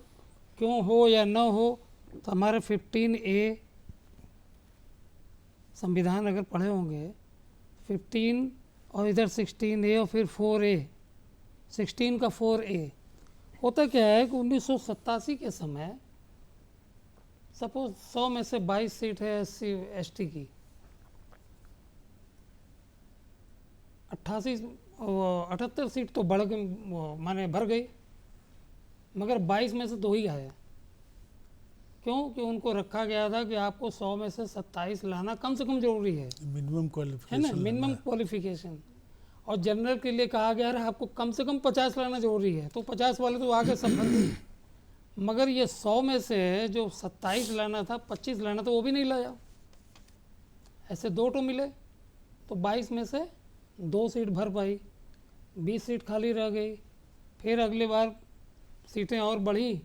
क्यों हो या न हो, तो हमारे 15A संविधान अगर पढ़े होंगे, 15 और इधर 16A और फिर 4A, 16 का 4A होता क्या है कि 1987 के समय सपोज 100 में से 22 सीट है SC ST की, 78 सीट तो बढ़ गई, माने भर गई, मगर 22 में से 2 ही आए। क्यों? कि उनको रखा गया था कि आपको 100 में से 27 लाना कम से कम जरूरी है, मिनिमम क्वालिफिकेशन है ना, मिनिमम क्वालिफिकेशन। और जनरल के लिए कहा गया आपको कम से कम 50 लाना जरूरी है, तो 50 वाले तो आगे सब भर गए। मगर ये 100 में से जो 27 लाना था, 25 लाना था, वो भी नहीं लाया। ऐसे 2 तो मिले, तो 22 में से 2 सीट भर पाई, 20 सीट खाली रह गई। फिर अगली बार सीटें और बढ़ी,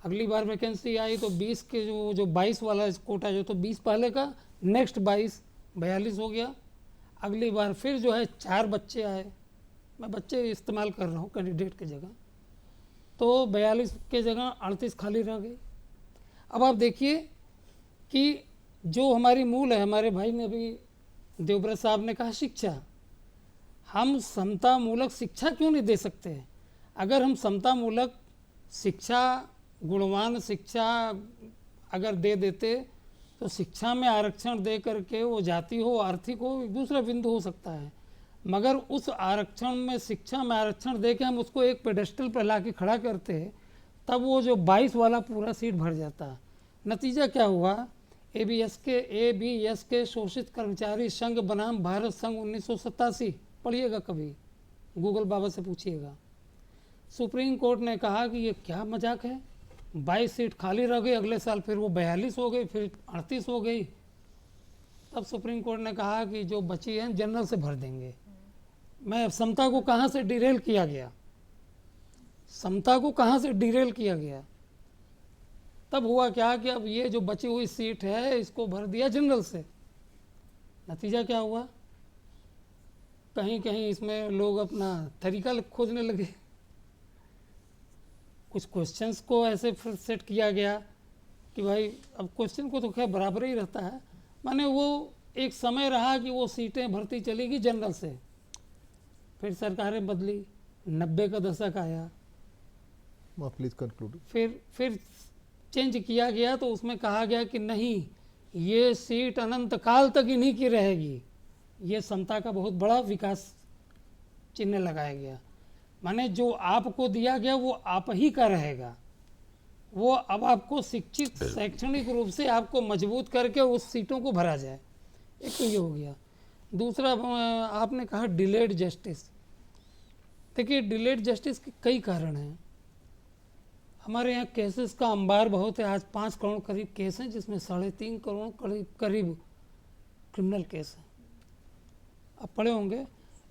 अगली बार वैकेंसी आई तो 20 के जो 22 वाला कोटा जो, तो 20 पहले का, नेक्स्ट 22 42 हो गया। अगली बार फिर जो है 4 बच्चे आए, मैं बच्चे इस्तेमाल कर रहा हूँ कैंडिडेट की जगह, तो 42 के जगह 38 खाली रह गई। अब आप देखिए कि जो हमारी मूल है, हमारे भाई ने अभी देवव्रत साहब ने कहा शिक्षा, हम समता मूलक शिक्षा क्यों नहीं दे सकते? अगर हम समता मूलक शिक्षा, गुणवान शिक्षा अगर दे देते तो शिक्षा में आरक्षण दे करके वो जाति हो, आर्थिक हो, दूसरा बिंदु हो सकता है, मगर उस आरक्षण में, शिक्षा में आरक्षण दे के हम उसको एक पेडेस्टल पर ला के खड़ा करते, तब वो जो 22 वाला पूरा सीट भर जाता। नतीजा क्या हुआ? एबीएस के शोषित कर्मचारी संघ बनाम भारत संघ 1987, पढ़िएगा कभी, गूगल बाबा से पूछिएगा। सुप्रीम कोर्ट ने कहा कि ये क्या मजाक है, 22 सीट खाली रह गई, अगले साल फिर वो 42 हो गई, फिर 38 हो गई। तब सुप्रीम कोर्ट ने कहा कि जो बची है जनरल से भर देंगे। मैं समता को कहाँ से डिरेल किया गया, समता को कहाँ से डिरेल किया गया? तब हुआ क्या कि अब ये जो बची हुई सीट है इसको भर दिया जनरल से। नतीजा क्या हुआ? कहीं कहीं इसमें लोग अपना तरीका खोजने लगे, कुछ क्वेश्चंस को ऐसे फिर सेट किया गया कि भाई अब क्वेश्चन को तो खैर बराबर ही रहता है, माने वो एक समय रहा कि वो सीटें भरती चलेगी जनरल से, फिर सरकारें बदली, 90 का दशक आया, प्लीज कंक्लूड, फिर चेंज किया गया, तो उसमें कहा गया कि नहीं, ये सीट अनंत काल तक इन्हीं की रहेगी। ये समता का बहुत बड़ा विकास चिन्ह लगाया गया, माने जो आपको दिया गया वो आप ही का रहेगा, वो अब आपको शिक्षित, शैक्षणिक रूप से आपको मजबूत करके उस सीटों को भरा जाए। एक तो ये हो गया। दूसरा, आपने कहा डिलेड जस्टिस। देखिए, डिलेड जस्टिस के कई कारण हैं। हमारे यहाँ केसेस का अंबार बहुत है। आज 5 करोड़ करीब केस हैं, जिसमें 3.5 करोड़ करीब क्रिमिनल केस हैं। आप पढ़े होंगे,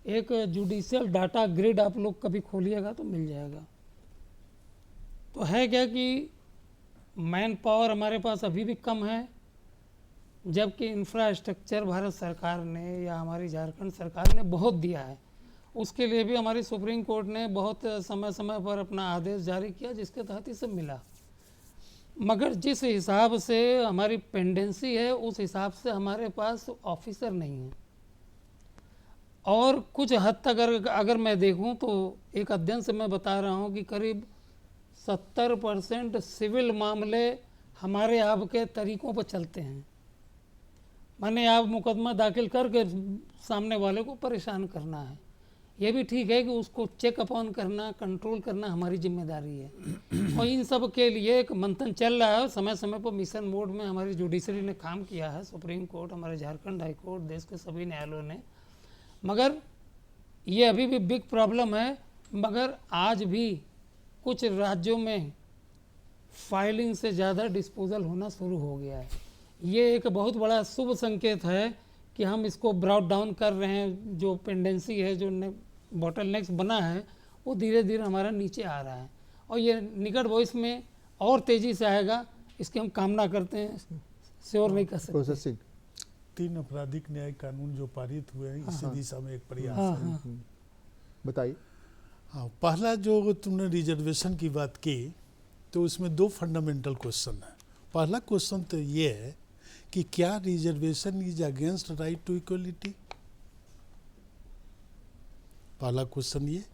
एक जुडिशियल डाटा ग्रिड आप लोग कभी खोलिएगा तो मिल जाएगा। तो है क्या कि मैन पावर हमारे पास अभी भी कम है, जबकि इंफ्रास्ट्रक्चर भारत सरकार ने या हमारी झारखंड सरकार ने बहुत दिया है। उसके लिए भी हमारी सुप्रीम कोर्ट ने बहुत समय समय पर अपना आदेश जारी किया, जिसके तहत इसे मिला। मगर जिस हिसाब से हमारी पेंडेंसी है, उस हिसाब से हमारे पास ऑफिसर नहीं है। और कुछ हद तक अगर मैं देखूं तो एक अध्ययन से मैं बता रहा हूं कि करीब 70% सिविल मामले हमारे आपके तरीकों पर चलते हैं। माने आप मुकदमा दाखिल करके सामने वाले को परेशान करना है। ये भी ठीक है कि उसको चेक अपॉन करना, कंट्रोल करना हमारी जिम्मेदारी है। और इन सब के लिए एक मंथन चल रहा है। समय समय पर मिशन मोड में हमारी जुडिशरी ने काम किया है, सुप्रीम कोर्ट, हमारे झारखंड हाई कोर्ट, देश के सभी न्यायालयों ने। मगर ये अभी भी बिग प्रॉब्लम है। मगर आज भी कुछ राज्यों में फाइलिंग से ज़्यादा डिस्पोजल होना शुरू हो गया है। ये एक बहुत बड़ा शुभ संकेत है कि हम इसको ब्रॉड डाउन कर रहे हैं। जो पेंडेंसी है, जो बॉटल नेक्स बना है, वो धीरे धीरे हमारा नीचे आ रहा है और ये निकट भविष्य में और तेज़ी से आएगा, इसकी हम कामना करते हैं। श्योर नहीं कर सकते। 3 आपराधिक न्याय कानून जो पारित हुए हैं, इसी दिशा में एक प्रयास है। बताइए। हाँ, पहला जो तुमने रिजर्वेशन की बात की, तो उसमें 2 फंडामेंटल क्वेश्चन है। पहला क्वेश्चन तो ये है कि क्या reservation is against right to equality? पहला क्वेश्चन ये।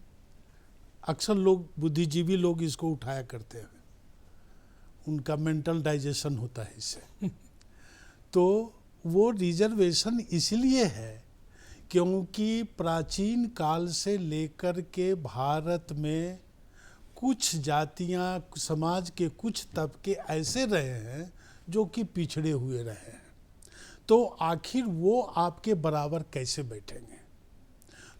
अक्सर लोग, बुद्धिजीवी लोग इसको उठाया करते हैं, उनका मेंटल डाइजेशन होता है इससे। तो वो रिजर्वेशन इसलिए है क्योंकि प्राचीन काल से लेकर के भारत में कुछ जातियां, समाज के कुछ तबके ऐसे रहे हैं जो कि पिछड़े हुए रहे हैं। तो आखिर वो आपके बराबर कैसे बैठेंगे?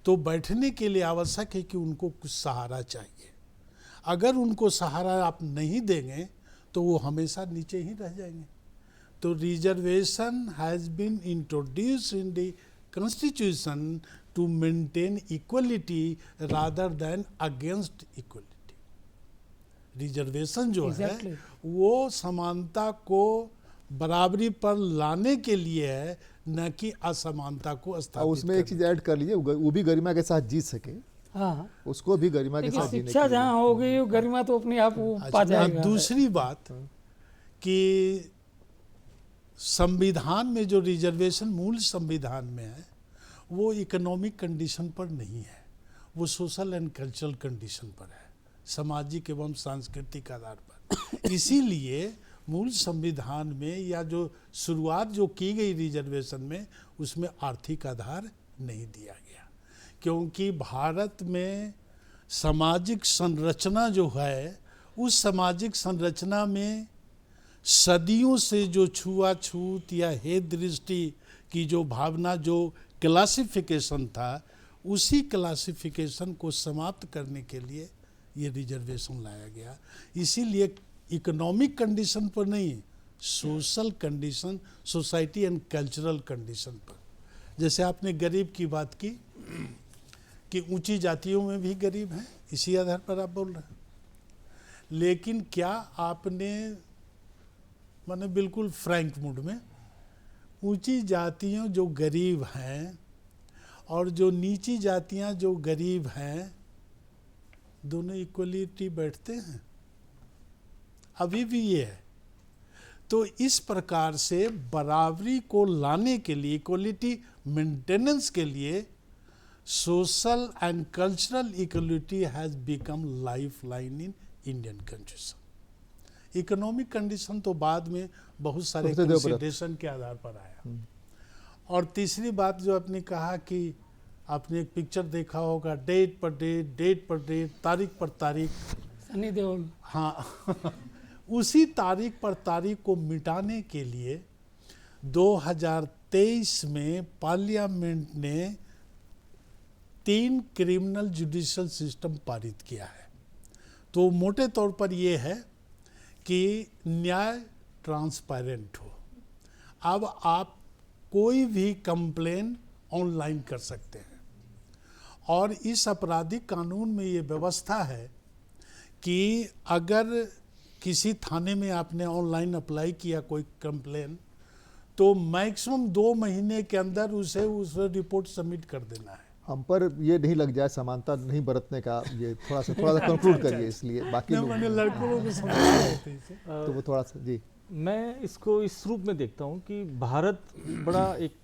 तो बैठने के लिए आवश्यक है कि उनको कुछ सहारा चाहिए। अगर उनको सहारा आप नहीं देंगे तो वो हमेशा नीचे ही रह जाएंगे। तो reservation has been introduced in the constitution to maintain equality rather than against equality. Reservation जो है वो समानता को बराबरी पर लाने के लिए है, न कि असमानता को स्थापित। उसमें एक चीज ऐड कर लीजिए, वो भी गरिमा के साथ जीत सके। हाँ, उसको भी गरिमा के साथ जीने शिक्षा जहाँ होगी, गरिमा तो अपने आप पा जाएगा। दूसरी बात कि संविधान में जो रिजर्वेशन मूल संविधान में है, वो इकोनॉमिक कंडीशन पर नहीं है, वो सोशल एंड कल्चरल कंडीशन पर है, सामाजिक एवं सांस्कृतिक आधार पर। इसीलिए मूल संविधान में या जो शुरुआत जो की गई रिजर्वेशन में, उसमें आर्थिक आधार नहीं दिया गया, क्योंकि भारत में सामाजिक संरचना जो है, उस सामाजिक संरचना में सदियों से जो छुआछूत या हेय दृष्टि की जो भावना, जो क्लासिफिकेशन था, उसी क्लासिफिकेशन को समाप्त करने के लिए ये रिजर्वेशन लाया गया। इसीलिए इकोनॉमिक कंडीशन पर नहीं, social condition, society and cultural condition पर। जैसे आपने गरीब की बात की कि ऊंची जातियों में भी गरीब हैं, इसी आधार पर आप बोल रहे हैं। लेकिन क्या आपने, माने बिल्कुल फ्रैंक मूड में, ऊंची जातियां जो गरीब हैं और जो नीची जातियां जो गरीब हैं, दोनों इक्वलिटी बैठते हैं? अभी भी ये है। तो इस प्रकार से बराबरी को लाने के लिए, इक्वलिटी मेंटेनेंस के लिए, social and cultural equality has become life line in Indian constitution. Economic condition तो बाद में बहुत सारे कंसिडरेशन के आधार पर आया। और तीसरी बात जो आपने कहा कि आपने एक पिक्चर देखा होगा, डेट पर डेट, डेट पर डेट, तारीख पर तारीख, सनी देओल, हाँ उसी तारीख पर तारीख को मिटाने के लिए 2023 में पार्लियामेंट ने 3 क्रिमिनल जुडिशियल सिस्टम पारित किया है। तो मोटे तौर पर ये है कि न्याय ट्रांसपेरेंट हो। अब आप कोई भी कंप्लेन ऑनलाइन कर सकते हैं, और इस आपराधिक कानून में ये व्यवस्था है कि अगर किसी थाने में आपने ऑनलाइन अप्लाई किया कोई कंप्लेन, तो मैक्सिमम 2 महीने के अंदर उसे रिपोर्ट सबमिट कर देना है। हम पर ये नहीं लग जाए समानता नहीं बरतने का, ये थोड़ा सा कंक्लूड करिए, इसलिए बाकी लोग मैंने लड़कों को समझा रहे थे इसे। तो वो थोड़ा सा जी। मैं इसको इस रूप में देखता हूँ कि भारत बड़ा एक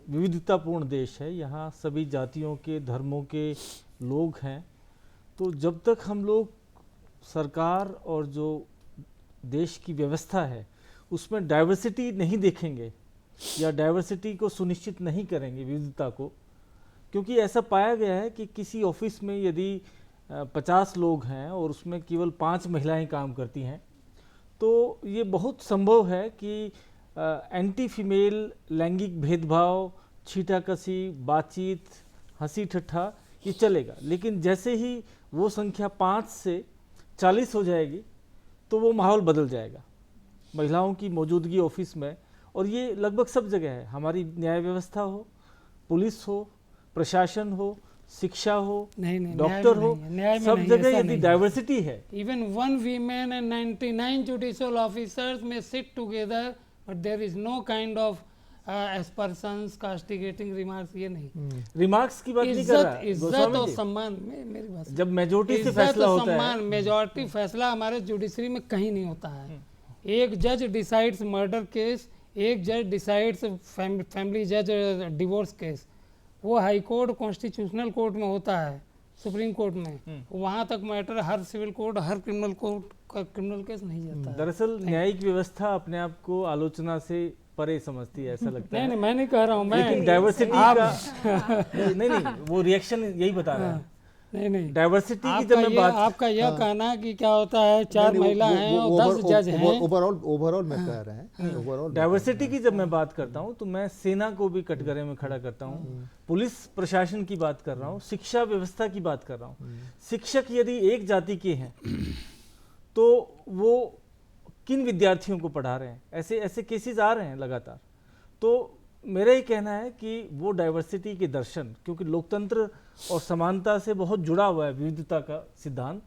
विविधतापूर्ण देश है। यहाँ सभी जातियों के, धर्मों के लोग हैं। तो जब तक हम लोग सरकार और जो देश की व्यवस्था है उसमें डाइवर्सिटी नहीं देखेंगे या डाइवर्सिटी को सुनिश्चित नहीं करेंगे, विविधता को, क्योंकि ऐसा पाया गया है कि किसी ऑफिस में यदि 50 लोग हैं और उसमें केवल 5 महिलाएं काम करती हैं, तो ये बहुत संभव है कि एंटी फीमेल लैंगिक भेदभाव, छीटाकसी, बातचीत, हंसी ठट्ठा ये चलेगा। लेकिन जैसे ही वो संख्या 5 से 40 हो जाएगी तो वो माहौल बदल जाएगा महिलाओं की मौजूदगी ऑफिस में। और ये लगभग सब जगह है, हमारी न्याय व्यवस्था हो, पुलिस हो, प्रशासन हो, शिक्षा हो, डॉक्टर हो, सब जगह यदि डाइवर्सिटी है। Even 1 women and 99 judicial officers में sit together, but there is no kind of aspersions, castigating remarks, ये नहीं। रिमार्क्स की बात नहीं कर रहा, इज्जत और सम्मान, मेरी बात, जब मेजोरिटी से फैसला होता है, मेजॉरिटी फैसला हमारे जुडिशरी में कहीं नहीं होता है। एक जज डिसाइड्स मर्डर केस, एक जज डिसाइड्स फैमिली जज डिवोर्स केस। वो हाई कोर्ट कॉन्स्टिट्यूशनल कोर्ट में होता है, सुप्रीम कोर्ट में, वहाँ तक मैटर हर सिविल कोर्ट, हर क्रिमिनल कोर्ट का क्रिमिनल केस नहीं जाता। दरअसल न्यायिक व्यवस्था अपने आप को आलोचना से परे समझती है, ऐसा लगता है। नहीं, मैं नहीं कह रहा हूँ, मैं लेकिन डाइवर्सिटी का नहीं, वो रिएक्शन यही बता रहा है। नहीं, डाइवर्सिटी की जब मैं बात, आपका यह कहना कि क्या होता है 4 महिला हैं और 10 जज हैं, ओवरऑल में कह रहे हैं। ओवरऑल डाइवर्सिटी की जब मैं बात करता हूँ तो मैं सेना को भी कटघरे में खड़ा करता हूँ, पुलिस प्रशासन की बात कर रहा हूँ, शिक्षा व्यवस्था की बात कर रहा हूँ। शिक्षक यदि एक जाति के हैं तो वो किन विद्यार्थियों को पढ़ा रहे हैं? ऐसे केसेस आ रहे हैं लगातार। तो मेरा ये कहना है कि वो डाइवर्सिटी के दर्शन, क्योंकि लोकतंत्र और समानता से बहुत जुड़ा हुआ है विविधता का सिद्धांत,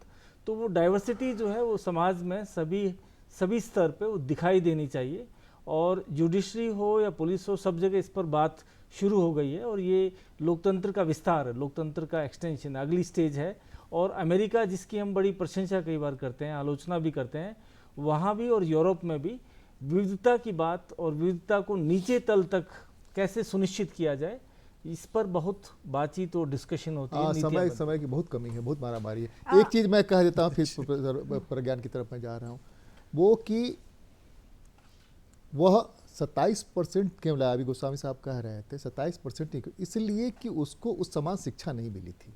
तो वो डाइवर्सिटी जो है वो समाज में सभी स्तर पे वो दिखाई देनी चाहिए। और जुडिशरी हो या पुलिस हो, सब जगह इस पर बात शुरू हो गई है और ये लोकतंत्र का विस्तार है, लोकतंत्र का एक्सटेंशन, अगली स्टेज है। और अमेरिका, जिसकी हम बड़ी प्रशंसा कई बार करते हैं, आलोचना भी करते हैं, वहाँ भी और यूरोप में भी विविधता की बात और विविधता को नीचे तल तक कैसे सुनिश्चित किया जाए, इस पर बहुत बातचीत और डिस्कशन होती है। समय की बहुत कमी है, बहुत मारामारी है। एक चीज़ मैं कह देता हूँ, फिर प्रोफेसर प्रज्ञान की तरफ मैं जा रहा हूँ, वो कि वह 27% केवल, अभी गोस्वामी साहब कह रहे थे 27%, इसलिए कि उसको उस समान शिक्षा नहीं मिली थी।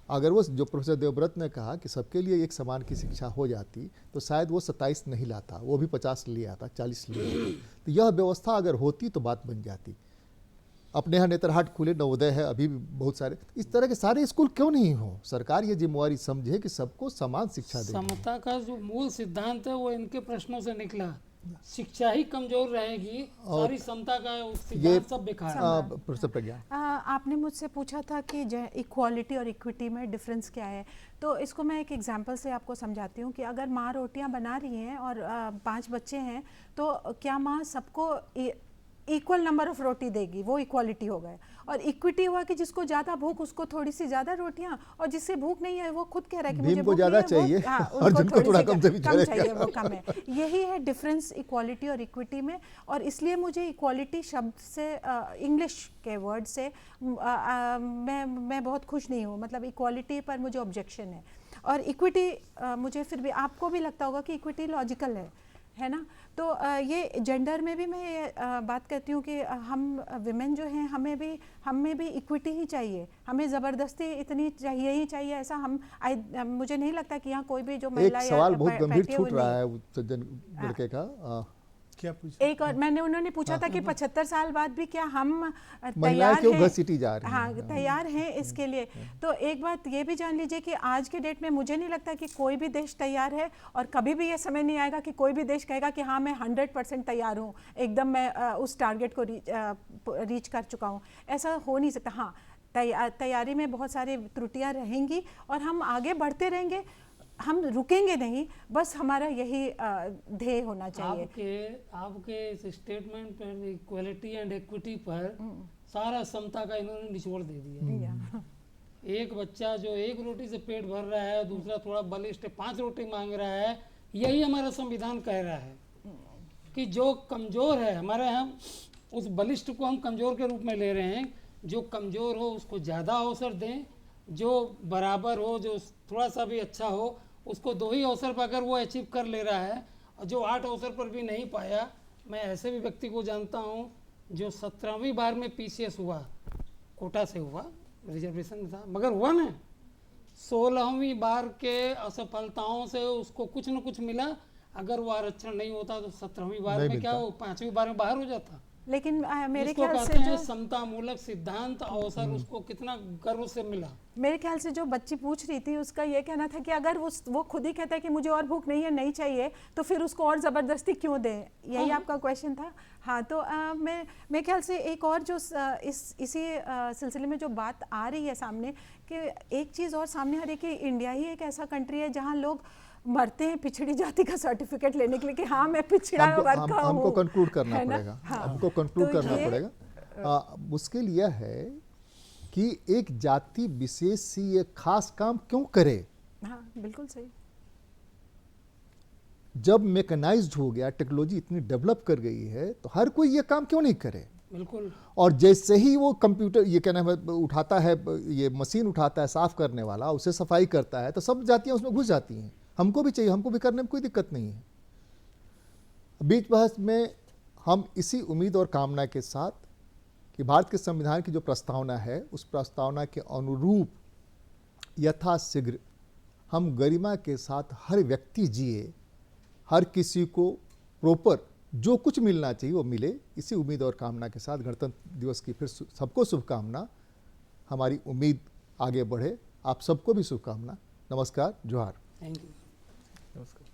अगर वो जो प्रोफेसर देवव्रत ने कहा कि सबके लिए एक समान की शिक्षा हो जाती तो शायद वो 27 नहीं लाता, वो भी 50 ले आता, 40 ले आता। तो यह व्यवस्था अगर होती तो बात बन जाती। अपने यहाँ नेतरहाट खुले, नवोदय है, अभी भी बहुत सारे इस तरह के सारे स्कूल क्यों नहीं हो। सरकार ये जिम्मेवारी समझे कि सबको समान शिक्षा दे। समता का जो मूल सिद्धांत है वो इनके प्रश्नों से निकला। शिक्षा ही कमजोर रहेगी, सारी समता का सिद्धांत सब बेकार है। प्रोफेसर प्रज्ञान, आपने मुझसे पूछा था कि इक्वालिटी और इक्विटी में डिफरेंस क्या है, तो इसको मैं एक एग्जांपल से आपको समझाती हूँ कि अगर माँ रोटियाँ बना रही हैं और 5 बच्चे हैं, तो क्या माँ सबको इक्वल नंबर ऑफ रोटी देगी? वो इक्वालिटी हो गए। और इक्विटी हुआ कि जिसको ज़्यादा भूख उसको थोड़ी सी ज़्यादा रोटियां, और जिससे भूख नहीं है वो खुद कह रहा है कि मुझे भूख ज़्यादा चाहिए, और जिनको थोड़ा कम चाहिए वो कम है। यही है डिफरेंस इक्वालिटी और इक्विटी में। और इसलिए मुझे इक्वालिटी शब्द से, इंग्लिश के वर्ड से मैं बहुत खुश नहीं हूँ। मतलब इक्वालिटी पर मुझे ऑब्जेक्शन है। और इक्विटी मुझे फिर भी, आपको भी लगता होगा कि इक्विटी लॉजिकल है ना। तो ये जेंडर में भी मैं ये बात करती हूँ कि हम विमेन जो हैं हमें भी इक्विटी ही चाहिए। हमें ज़बरदस्ती इतनी चाहिए ही चाहिए ऐसा मुझे नहीं लगता कि यहाँ कोई भी जो महिला एक सवाल बहुत गंभीर छूट रहा है सज्जन लड़के का। क्या पूछा? एक और उन्होंने पूछा था कि 75 साल बाद भी क्या हम तैयार हैं? हाँ, तैयार हैं इसके लिए। तो एक बात ये भी जान लीजिए कि आज के डेट में मुझे नहीं लगता कि कोई भी देश तैयार है, और कभी भी ये समय नहीं आएगा कि कोई भी देश कहेगा कि हाँ मैं 100% तैयार हूँ, एकदम मैं उस टारगेट को रीच कर चुका हूँ। ऐसा हो नहीं सकता। हाँ, तैयारी में बहुत सारी त्रुटियाँ रहेंगी और हम आगे बढ़ते रहेंगे, हम रुकेंगे नहीं। बस हमारा यही ध्येय होना चाहिए। आपके इस स्टेटमेंट पर इक्वलिटी एंड इक्विटी पर सारा समता का इन्होंने निचोड़ दे दिया। एक बच्चा जो 1 रोटी से पेट भर रहा है, दूसरा थोड़ा बलिष्ठ 5 रोटी मांग रहा है, यही हमारा संविधान कह रहा है कि जो कमजोर है, हमारे यहाँ उस बलिष्ठ को हम कमजोर के रूप में ले रहे हैं। जो कमजोर हो उसको ज़्यादा अवसर दें, जो बराबर हो, जो थोड़ा सा भी अच्छा हो, उसको 2 ही अवसर पर अगर वो अचीव कर ले रहा है, और जो 8 अवसर पर भी नहीं पाया। मैं ऐसे भी व्यक्ति को जानता हूँ जो 17वीं बार में PCS हुआ, कोटा से हुआ, रिजर्वेशन था, मगर हुआ ना। 16वीं बार के असफलताओं से उसको कुछ न कुछ मिला। अगर वो आरक्षण नहीं होता तो 17वीं बार में क्या हो, 5वीं बार में बाहर हो जाता। लेकिन मेरे ख्याल से जो समतामूलक सिद्धांत अवसर उसको कितना गर्व से मिला। मेरे ख्याल से जो बच्ची पूछ रही थी उसका ये कहना था कि अगर वो खुद ही कहता है कि मुझे और भूख नहीं है, नहीं चाहिए, तो फिर उसको और ज़बरदस्ती क्यों दें? यही आपका क्वेश्चन था। हाँ, तो मेरे ख्याल से एक और जो इसी सिलसिले में जो बात आ रही है सामने, कि एक चीज़ और सामने आ रही है कि इंडिया ही एक ऐसा कंट्री है जहाँ लोग मरते हैं पिछड़ी जाति का सर्टिफिकेट लेने के लिए कि हाँ मैं पिछड़ा वर्ग का हूँ। हमको कंक्लूड करना पड़ेगा। हाँ, हमको कंक्लूड करना पड़ेगा। मुश्किल यह है कि एक जाति विशेष सी ये खास काम क्यों करे। हाँ, बिल्कुल सही। जब मैकेनाइज्ड हो गया, टेक्नोलॉजी इतनी डेवलप कर गई है, तो हर कोई ये काम क्यों नहीं करे। बिल्कुल। और जैसे ही वो कंप्यूटर ये कहना है उठाता है, ये मशीन उठाता है साफ करने वाला, उसे सफाई करता है, तो सब जातियां उसमें घुस जाती हैं। हमको भी चाहिए, हमको भी करने में कोई दिक्कत नहीं है। बीच बहस में हम इसी उम्मीद और कामना के साथ कि भारत के संविधान की जो प्रस्तावना है, उस प्रस्तावना के अनुरूप यथाशीघ्र हम गरिमा के साथ हर व्यक्ति जिए, हर किसी को प्रॉपर जो कुछ मिलना चाहिए वो मिले। इसी उम्मीद और कामना के साथ गणतंत्र दिवस की फिर सबको शुभकामना। हमारी उम्मीद आगे बढ़े। आप सबको भी शुभकामना। नमस्कार, जोहार। Thank you. नमस्कार।